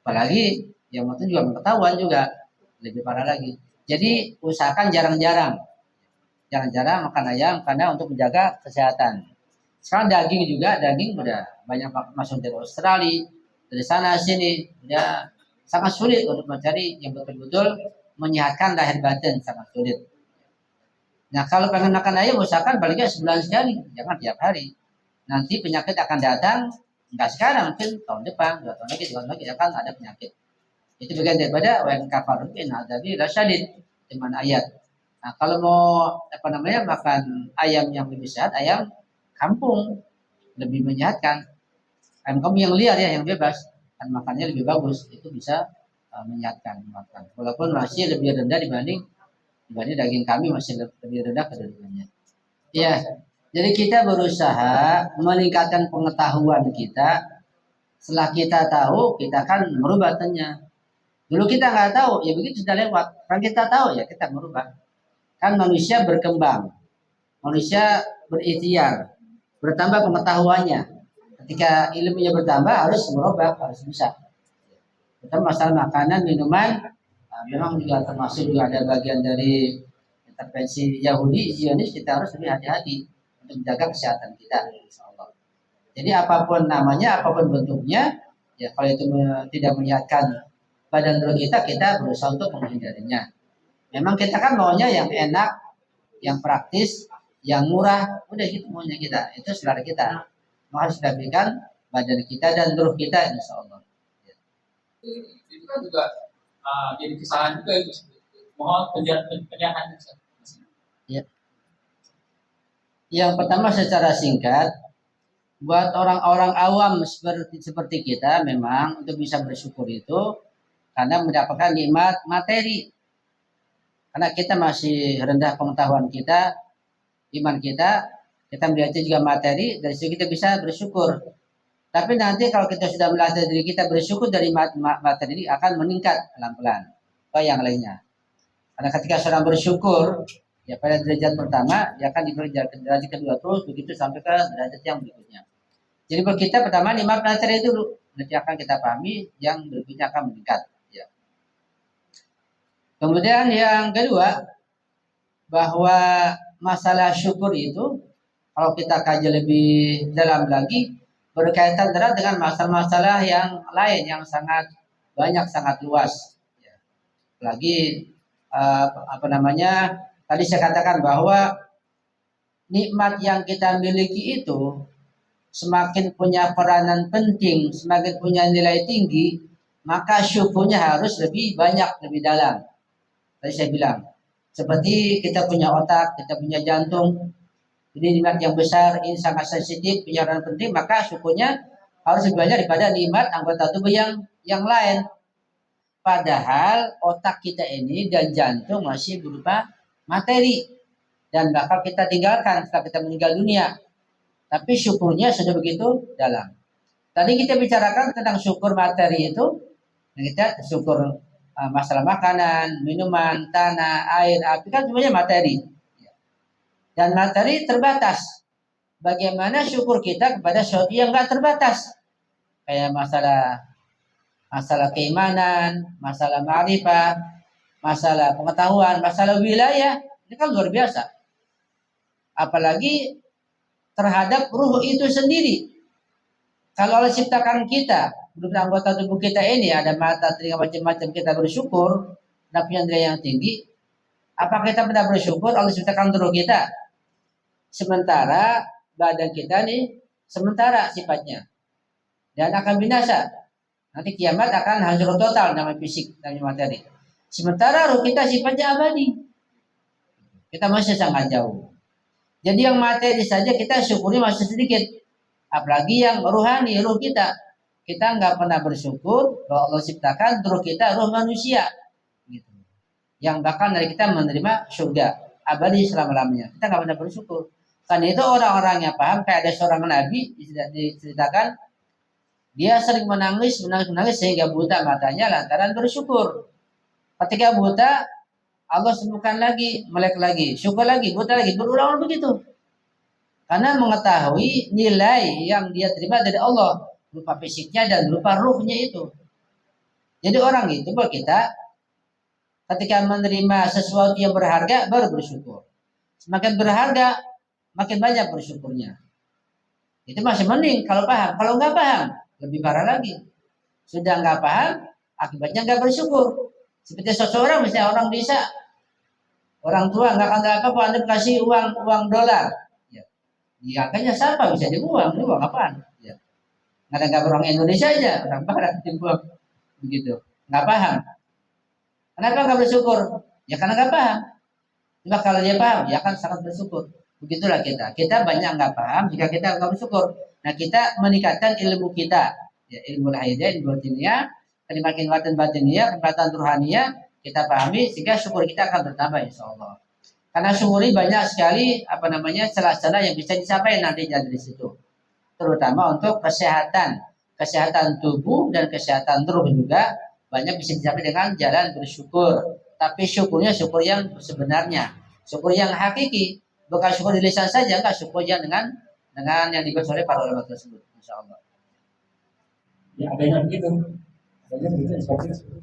Apalagi yang motong juga ketahuan juga, lebih parah lagi. Jadi usahakan jarang-jarang makan ayam karena untuk menjaga kesehatan. Sekarang daging udah banyak masuk dari Australia, dari sana sini, udah sangat sulit untuk mencari yang betul-betul menyehatkan lahir batin, sangat sulit. Nah, kalau pengen makan ayam, usahakan paling nggak sebulan sekali, jangan tiap hari. Nanti penyakit akan datang, nggak sekarang, mungkin tahun depan, 2 tahun lagi akan ada penyakit. Itu bagian daripada wan kafarun bin adabi rasyadid, iman ayat. Nah, kalau mau makan ayam yang lebih sehat, ayam kampung lebih menyehatkan. Ayam kampung yang liar ya, yang bebas, kan makannya lebih bagus, itu bisa menyehatkan makan. Walaupun masih lebih rendah dibanding daging kami, masih lebih rendah kedudukannya. Ya, jadi kita berusaha meningkatkan pengetahuan kita. Setelah kita tahu, kita akan merubahnya. Dulu kita nggak tahu, ya begitu sudah lewat. Kan kita tahu ya, kita merubah. Kan manusia berkembang, manusia berikhtiar, bertambah pengetahuannya. Ketika ilmunya bertambah, harus merubah, harus bisa. Kita masalah makanan, minuman, memang juga termasuk juga ada bagian dari intervensi Yahudi, Zionis, kita harus lebih hati-hati untuk menjaga kesehatan kita, insyaallah. Jadi apapun namanya, apapun bentuknya, ya kalau itu tidak menyehatkan badan kita berusaha untuk menghindarinya. Memang kita kan maunya yang enak, yang praktis, yang murah, udah gitu maunya kita. Itu selera kita. Harus dapatkan badan kita dan ruh kita, insyaallah. Itu kan juga jadi kesalahan juga itu. Mohon penjelasan. Ya. Yang pertama secara singkat, buat orang-orang awam seperti kita, memang untuk bisa bersyukur itu karena mendapatkan nikmat materi. Karena kita masih rendah pengetahuan kita, iman kita melihatnya juga materi, dari situ kita bisa bersyukur. Tapi nanti kalau kita sudah melatih diri kita bersyukur, dari materi ini akan meningkat pelan-pelan ke yang lainnya. Karena ketika seorang bersyukur, ya pada derajat pertama, dia akan diberi derajat kedua terus, begitu sampai ke derajat yang berikutnya. Jadi buat kita pertama nikmat materi itu nanti akan kita pahami, yang berikutnya akan meningkat. Ya. Kemudian yang kedua, bahwa masalah syukur itu kalau kita kaji lebih dalam lagi berkaitan erat dengan masalah-masalah yang lain yang sangat banyak, sangat luas. Ya. Lagi tadi saya katakan bahwa nikmat yang kita miliki itu semakin punya peranan penting, semakin punya nilai tinggi, maka syukurnya harus lebih banyak, lebih dalam. Tadi saya bilang, seperti kita punya otak, kita punya jantung, ini nikmat yang besar, ini sangat sensitif, punya peranan penting, maka syukurnya harus lebih banyak daripada nikmat anggota tubuh yang lain. Padahal otak kita ini dan jantung masih berupa materi dan bakal kita tinggalkan setelah kita meninggal dunia. Tapi syukurnya sudah begitu dalam. Tadi kita bicarakan tentang syukur materi itu, kita syukur masalah makanan, minuman, tanah, air, api, kan semuanya materi. Dan materi terbatas. Bagaimana syukur kita kepada sesuatu yang nggak terbatas? Kayak masalah keimanan, masalah ma'rifah, masalah pengetahuan, masalah wilayah, ini kan luar biasa. Apalagi terhadap ruh itu sendiri. Kalau Allah ciptakan kita, berupa anggota tubuh kita ini ada mata, telinga, macam-macam, kita bersyukur dan punya nilai yang tinggi. Apa kita pernah bersyukur Allah ciptakan tubuh kita? Sementara badan kita nih sementara sifatnya dan akan binasa. Nanti kiamat akan hancur total namanya fisik dan materi. Sementara ruh kita sifatnya abadi. Kita masih sangat jauh. Jadi yang materi saja kita syukuri masih sedikit. Apalagi yang rohani, ruh kita. Kita nggak pernah bersyukur bahwa Allah ciptakan ruh kita, ruh manusia. Gitu. Yang bahkan dari kita menerima surga abadi selama-lamanya. Kita nggak pernah bersyukur. Karena itu orang-orang yang paham, kayak ada seorang nabi diceritakan, dia sering menangis sehingga buta matanya lantaran bersyukur. Ketika buta, Allah sembuhkan lagi, melek lagi, syukur lagi, buta lagi, berulang begitu. Karena mengetahui nilai yang dia terima dari Allah, berupa fisiknya dan berupa ruhnya itu. Jadi orang itu buat kita, ketika menerima sesuatu yang berharga, baru bersyukur. Semakin berharga, makin banyak bersyukurnya. Itu masih mending kalau paham. Kalau nggak paham, lebih parah lagi. Sudah nggak paham, akibatnya nggak bersyukur. Seperti seseorang, misalnya orang bisa, orang tua nggak akan apa-apa, Anda kasih uang dolar. Ya, kayaknya siapa bisa dibuang? Ini uang apaan? Ya. Nggak orang Indonesia aja, orang Barat dibuang begitu. Nggak paham. Kenapa nggak bersyukur? Ya karena nggak paham. Cuma kalau dia paham, dia akan sangat bersyukur. Begitulah kita. Kita banyak nggak paham jika kita nggak bersyukur. Nah, kita meningkatkan ilmu kita, ya, ilmu lahiriah, ilmu batiniah, kenikmatan batiniah, kenikmatan ruhaniah, kita pahami sehingga syukur kita akan bertambah insya Allah. Karena syukuri banyak sekali celah-celah yang bisa dicapai nantinya dari situ. Terutama untuk kesehatan tubuh dan kesehatan ruh juga banyak bisa dicapai dengan jalan bersyukur. Tapi syukurnya syukur yang sebenarnya, syukur yang hakiki, bukan syukur di lisan saja, enggak, syukur yang dengan yang dibahas oleh para ulama tersebut, insya Allah. Ya adanya begitu, seperti itu.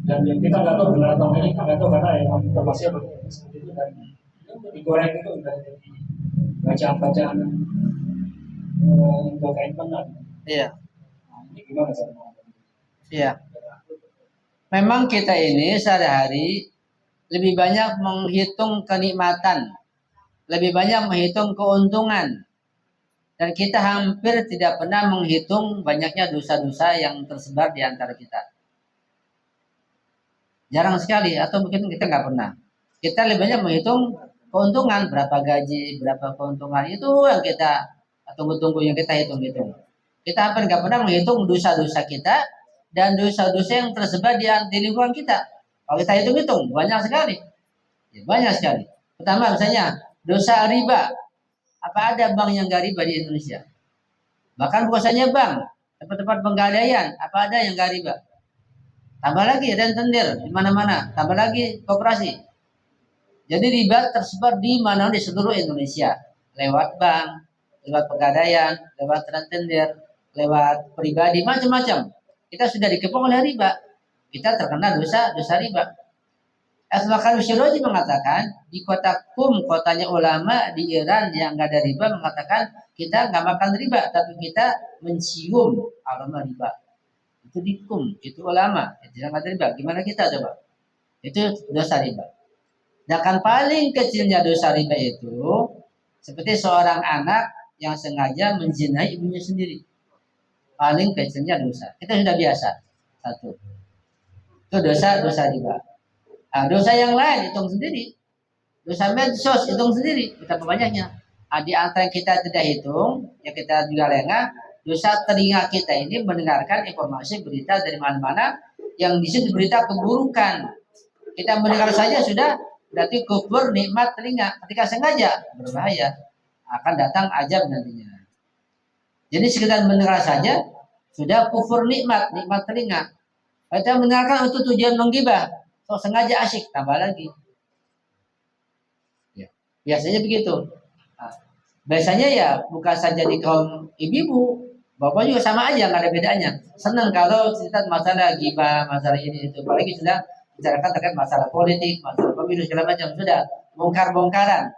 Dan yang kita nggak tahu benar atau enggak, kita nggak tahu karena yang informasinya seperti itu dan digoreng itu dan bacaan-bacaan yang benar. Iya. Nah, ini gimana sih? Iya. Memang kita ini sehari-hari lebih banyak menghitung kenikmatan, lebih banyak menghitung keuntungan, dan kita hampir tidak pernah menghitung banyaknya dosa-dosa yang tersebar di antara kita. Jarang sekali, atau mungkin kita nggak pernah. Kita lebih banyak menghitung keuntungan, berapa gaji, berapa keuntungan, itu yang kita tunggu-tunggu, yang kita hitung-hitung. Kita hampir nggak pernah menghitung dosa-dosa kita dan dosa-dosa yang tersebar di lingkungan kita. Kalau kita hitung-hitung, banyak sekali. Ya, banyak sekali. Pertama misalnya, dosa riba. Apa ada bank yang nggak riba di Indonesia? Bahkan bukan saja bank, tempat-tempat penggadaian, apa ada yang nggak riba? Tambah lagi rentenir di mana-mana, tambah lagi koperasi. Jadi riba tersebar di mana di seluruh Indonesia, lewat bank, lewat pegadaian, lewat rentenir, lewat pribadi, macam-macam. Kita sudah dikepung oleh riba. Kita terkena dosa riba. Al-Bakar Syuroji mengatakan di kota Qum, kotanya ulama di Iran yang nggak ada riba, mengatakan kita nggak makan riba, tapi kita mencium aroma riba. Itu di Qum, itu ulama, itu yang nggak ada riba. Gimana kita coba? Itu dosa riba. Dan paling kecilnya dosa riba itu seperti seorang anak yang sengaja menzinai ibunya sendiri. Paling kecilnya dosa. Kita sudah biasa. Satu. Itu dosa riba. Nah, dosa yang lain hitung sendiri. Dosa medsos hitung sendiri. Kita banyaknya. Nah, di antara yang kita tidak hitung, ya kita juga lengah. Dosa telinga kita ini mendengarkan informasi berita dari mana-mana yang di situ berita keburukan. Kita mendengar saja sudah berarti kufur nikmat telinga. Ketika sengaja berbahaya, akan datang azab nantinya. Jadi sekedar mendengar saja sudah kufur nikmat telinga. Kita mendengarkan untuk tujuan menggibah. So, sengaja asyik, tambah lagi. Ya, biasanya begitu. Nah, biasanya ya bukan saja di kaum ibu-ibu, bapak juga sama aja, nggak ada bedanya. Senang kalau cerita masalah gibah, masalah ini itu. Apalagi sudah bicarakan terkait masalah politik, masalah pemilu segala macam, sudah bongkar-bongkaran.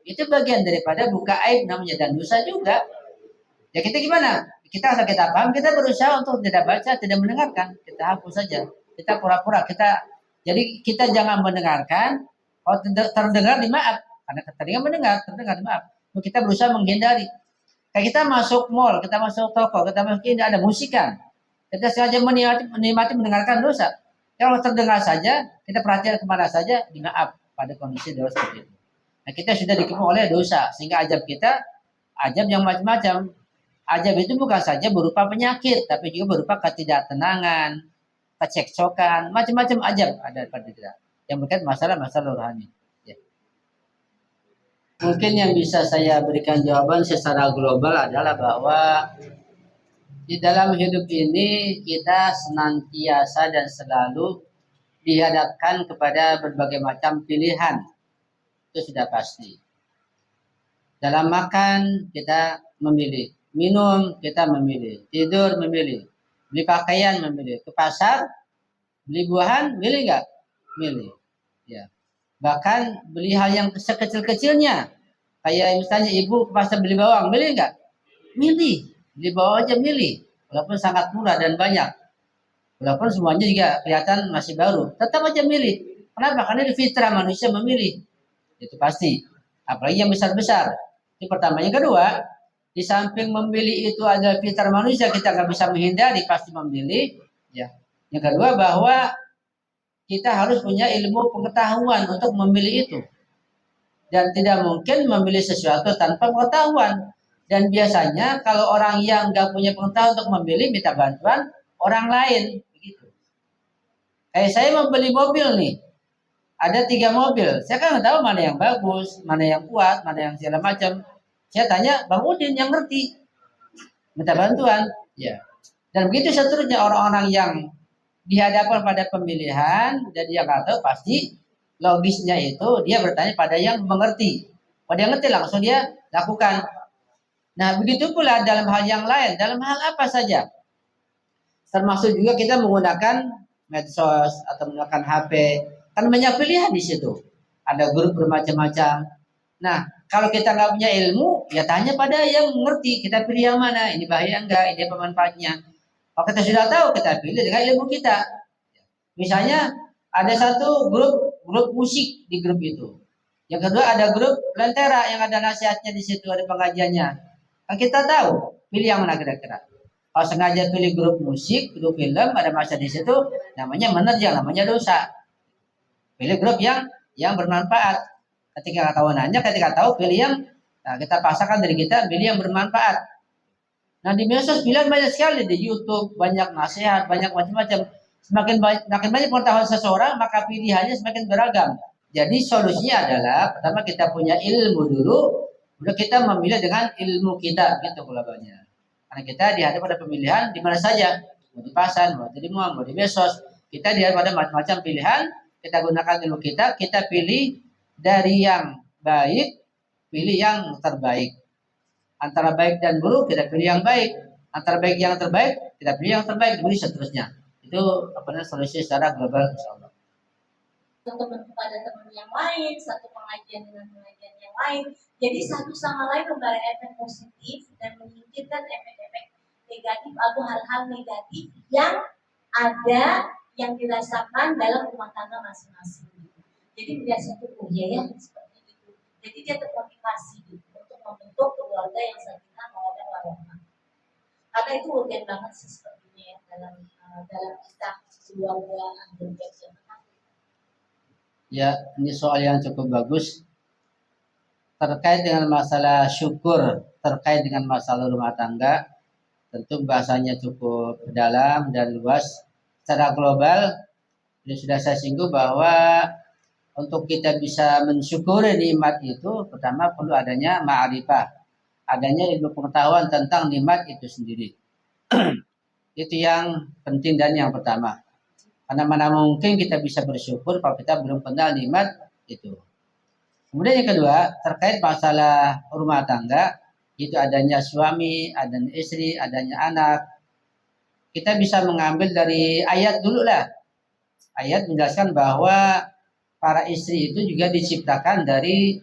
Itu bagian daripada buka aib namanya dan dosa juga. Ya kita gimana? Kita asal kita paham, kita berusaha untuk tidak baca, tidak mendengarkan, kita hapus saja. Kita pura-pura, jadi kita jangan mendengarkan. Kalau terdengar dimaaf, karena terdengar mendengar, terdengar dimaaf. Kita berusaha menghindari. Kayak kita masuk mall, kita masuk toko, kita masuk ini ada musikan. Kita sengaja menikmati mendengarkan dosa. Kalau terdengar saja, kita perhatian kemana saja, dimaaf pada kondisi dosa seperti itu. Nah, kita sudah dikepung oleh dosa, sehingga ajab kita, ajab yang macam-macam. Ajab itu bukan saja berupa penyakit, tapi juga berupa ketidaktenangan, kecekcokan, macam-macam ajab ada pada kita. Yang berkaitan masalah-masalah rohani. Ya. Mungkin yang bisa saya berikan jawaban secara global adalah bahwa di dalam hidup ini kita senantiasa dan selalu dihadapkan kepada berbagai macam pilihan. Itu sudah pasti. Dalam makan kita memilih, minum kita memilih, tidur memilih, beli pakaian memilih, ke pasar beli buahan milih nggak? Milih. Ya. Bahkan beli hal yang sekecil-kecilnya, kayak misalnya ibu ke pasar beli bawang, milih nggak? Milih. Beli bawang aja milih, walaupun sangat murah dan banyak. Walaupun semuanya juga kelihatan masih baru, tetap aja milih. Kenapa? Karena di fitrah manusia memilih. Itu pasti. Apalagi yang besar-besar. Itu pertama. Yang kedua, di samping memilih itu ada fitrah manusia, kita nggak bisa menghindari, pasti memilih. Ya. Yang kedua, bahwa kita harus punya ilmu pengetahuan untuk memilih itu. Dan tidak mungkin memilih sesuatu tanpa pengetahuan. Dan biasanya kalau orang yang nggak punya pengetahuan untuk memilih, minta bantuan orang lain. Begitu. Kayak saya mau beli mobil nih. Ada 3 mobil. Saya kan nggak tahu mana yang bagus, mana yang kuat, mana yang segala macam. Saya tanya Bang Udin yang ngerti. Minta bantuan. Ya. Dan begitu seterusnya orang-orang yang dihadapkan pada pemilihan, dan dia nggak tahu, pasti logisnya itu dia bertanya pada yang mengerti. Pada yang ngerti langsung dia lakukan. Nah, begitu pula dalam hal yang lain, dalam hal apa saja. Termasuk juga kita menggunakan medsos atau menggunakan HP. Kan banyak pilihan di situ. Ada grup bermacam-macam. Nah, kalau kita nggak punya ilmu, ya tanya pada yang mengerti. Kita pilih yang mana, ini bahaya enggak, ini apa manfaatnya. Kalau kita sudah tahu, kita pilih dengan ilmu kita. Misalnya, ada satu grup musik di grup itu. Yang kedua ada grup lentera yang ada nasihatnya di situ, ada pengajiannya. Kan kita tahu, pilih yang mana kira-kira. Kalau sengaja pilih grup musik, grup film, ada masa di situ, namanya menerjang, namanya dosa. Pilih grup yang bermanfaat. Ketika tahu pilih yang, nah kita pasangkan dari kita, pilih yang bermanfaat. Nah di medsos pilihan banyak sekali, di YouTube banyak nasihat, banyak macam-macam. Semakin banyak pengetahuan seseorang, maka pilihannya semakin beragam. Jadi solusinya adalah pertama kita punya ilmu dulu, udah kita memilih dengan ilmu kita, gitu globalnya. Karena kita dihadapkan pada pemilihan di mana saja, mau di pasar, mau di mall, mau di medsos, kita dihadapkan pada macam-macam pilihan, kita gunakan ilmu kita pilih dari yang baik, pilih yang terbaik. Antara baik dan buruk, kita pilih yang baik. Antara baik yang terbaik, kita pilih yang terbaik, kemudian seterusnya. Itu solusi secara global, insyaallah. Teman kepada teman yang lain, satu pengajian dengan pengajian yang lain. Jadi satu sama lain memberi efek positif dan menyingkirkan efek-efek negatif atau hal-hal negatif yang ada yang dirasakan dalam rumah tangga masing-masing. Jadi tidak satu ya seperti itu. Jadi dia termotivasi gitu, untuk membentuk keluarga yang sakinah mawaddah warahmah. Karena itu urgen banget sih sepertinya ya dalam kita keluarga anggota jamaah. Ya, ini soal yang cukup bagus terkait dengan masalah syukur, terkait dengan masalah rumah tangga. Tentu bahasanya cukup dalam dan luas. Secara global, ini sudah saya singgung bahwa untuk kita bisa mensyukuri nikmat itu, pertama perlu adanya ma'rifah, adanya ilmu pengetahuan tentang nikmat itu sendiri. Itu yang penting dan yang pertama. Karena mana mungkin kita bisa bersyukur kalau kita belum kenal nikmat itu. Kemudian yang kedua, terkait masalah rumah tangga, itu adanya suami, adanya istri, adanya anak. Kita bisa mengambil dari ayat dulu lah. Ayat menjelaskan bahwa para istri itu juga diciptakan dari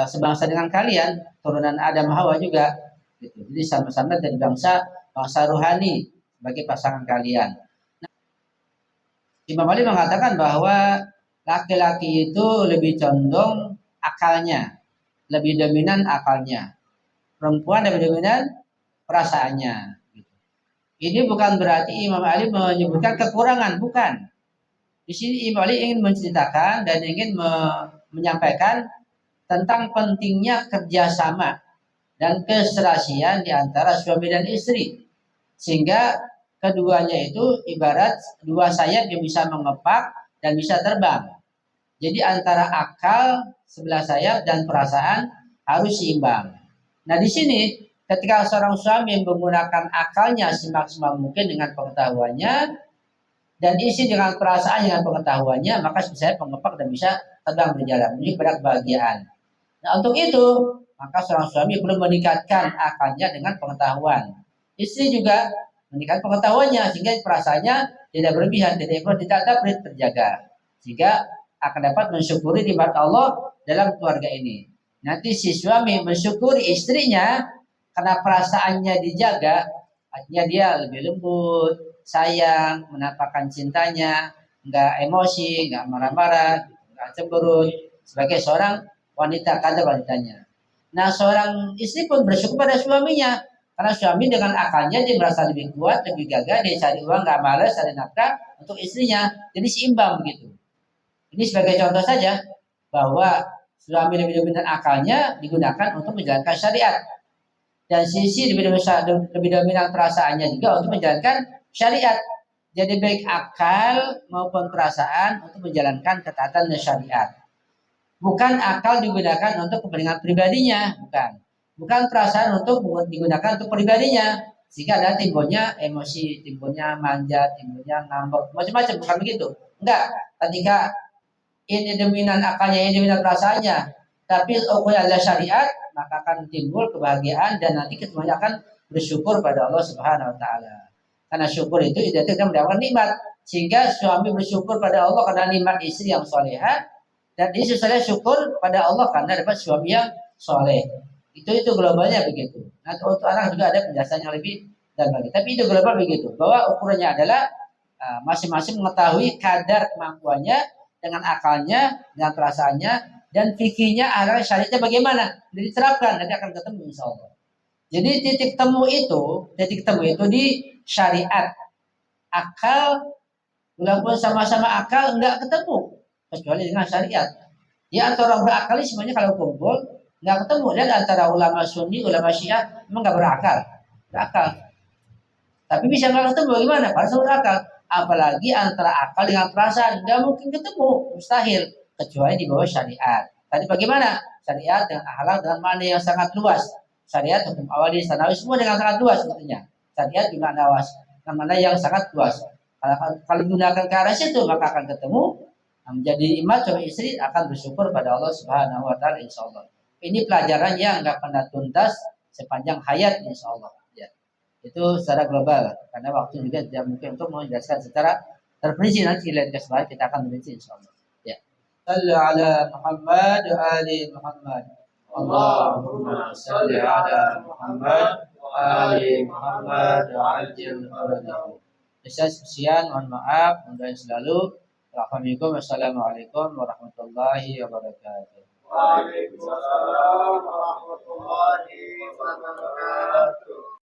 sebangsa dengan kalian, turunan Adam Hawa juga. Gitu. Jadi sama-sama dari bangsa rohani sebagai pasangan kalian. Nah, Imam Ali mengatakan bahwa laki-laki itu lebih condong akalnya, lebih dominan akalnya. Perempuan lebih dominan perasaannya. Gitu. Ini bukan berarti Imam Ali menyebutkan kekurangan, bukan. Di sini Imam Ali ingin menceritakan dan ingin menyampaikan tentang pentingnya kerjasama dan keserasian di antara suami dan istri. Sehingga keduanya itu ibarat dua sayap yang bisa mengepak dan bisa terbang. Jadi antara akal sebelah sayap dan perasaan harus seimbang. Nah di sini ketika seorang suami menggunakan akalnya semaksimal mungkin dengan pengetahuannya dan isi dengan perasaan dengan pengetahuannya, maka saya mengepak dan bisa terbang berjalan menuju pada kebahagiaan. Nah untuk itu maka seorang suami perlu meningkatkan akalnya dengan pengetahuan. Istri juga meningkatkan pengetahuannya sehingga perasaannya tidak berlebihan, tidak dapat terjaga, sehingga akan dapat mensyukuri nikmat Allah dalam keluarga ini. Nanti si suami mensyukuri istrinya karena perasaannya dijaga, artinya dia lebih lembut, sayang, menampakkan cintanya, nggak emosi, nggak marah-marah, nggak cemberut, sebagai seorang wanita kadar wanitanya. Nah, seorang istri pun bersyukur pada suaminya, karena suami dengan akalnya dia merasa lebih kuat, lebih gagah, dia cari uang, nggak malas, cari nafkah untuk istrinya, jadi seimbang begitu. Ini sebagai contoh saja bahwa suami lebih dominan akalnya digunakan untuk menjalankan syariat, dan sisi lebih dominan perasaannya juga untuk menjalankan syariat. Jadi baik akal maupun perasaan untuk menjalankan ketaatan dan syariat. Bukan akal digunakan untuk kepentingan pribadinya, bukan. Bukan perasaan untuk digunakan untuk pribadinya, sehingga ada timbulnya emosi, timbulnya manja, timbulnya ngambek, macam-macam, bukan begitu. Enggak. Ketika ini dominan akalnya, ini dominan perasaannya, tapi ukurnya adalah syariat, maka akan timbul kebahagiaan dan nanti keduanya akan bersyukur pada Allah Subhanahu wa taala. Karena syukur itu identik dengan mendapatkan nikmat, sehingga suami bersyukur pada Allah karena nikmat istri yang salehah dan istri saleh syukur pada Allah karena dapat suami yang saleh. Itu globalnya begitu. Nah, untuk anak juga ada penjelasan yang lebih dan lagi. Tapi itu global begitu, bahwa ukurannya adalah masing-masing mengetahui kadar kemampuannya dengan akalnya, dengan perasaannya, dan fikirnya arah syariatnya bagaimana diterapkan, nanti akan ketemu insya Allah. Jadi titik temu itu di syariat. Akal walaupun sama-sama akal enggak ketemu kecuali dengan syariat. Ya antara orang berakal semuanya kalau kumpul enggak ketemu. Dan antara ulama Sunni, ulama Syiah memang enggak berakal. Tapi bisa enggak ketemu bagaimana? Pada berakal. Apalagi antara akal dengan perasaan enggak mungkin ketemu, mustahil kecuali di bawah syariat. Tadi bagaimana? Syariat dengan akhlak dengan makna yang sangat luas. Syariat hukum awali sanawi semua dengan sangat luas tentunya. Syariat juga luas dengan makna yang sangat luas. Kalau digunakan ke arah situ maka akan ketemu menjadi imam suami istri akan bersyukur pada Allah Subhanahu wa taala insyaallah. Ini pelajaran yang enggak pernah tuntas sepanjang hayat insyaallah. Ya. Itu secara global karena waktu juga tidak mungkin untuk menjelaskan secara terperinci. Nanti lain kesempatan kita akan merinci insyaallah. Ya. Sallu ala Muhammad wa ali Muhammad. Allahumma salli ala Muhammad wa ali Muhammad wa ajil faradahu. Sekian, mohon maaf, mudah selalu. Wassalamualaikum warahmatullahi wabarakatuh. Waalaikumsalam warahmatullahi wabarakatuh.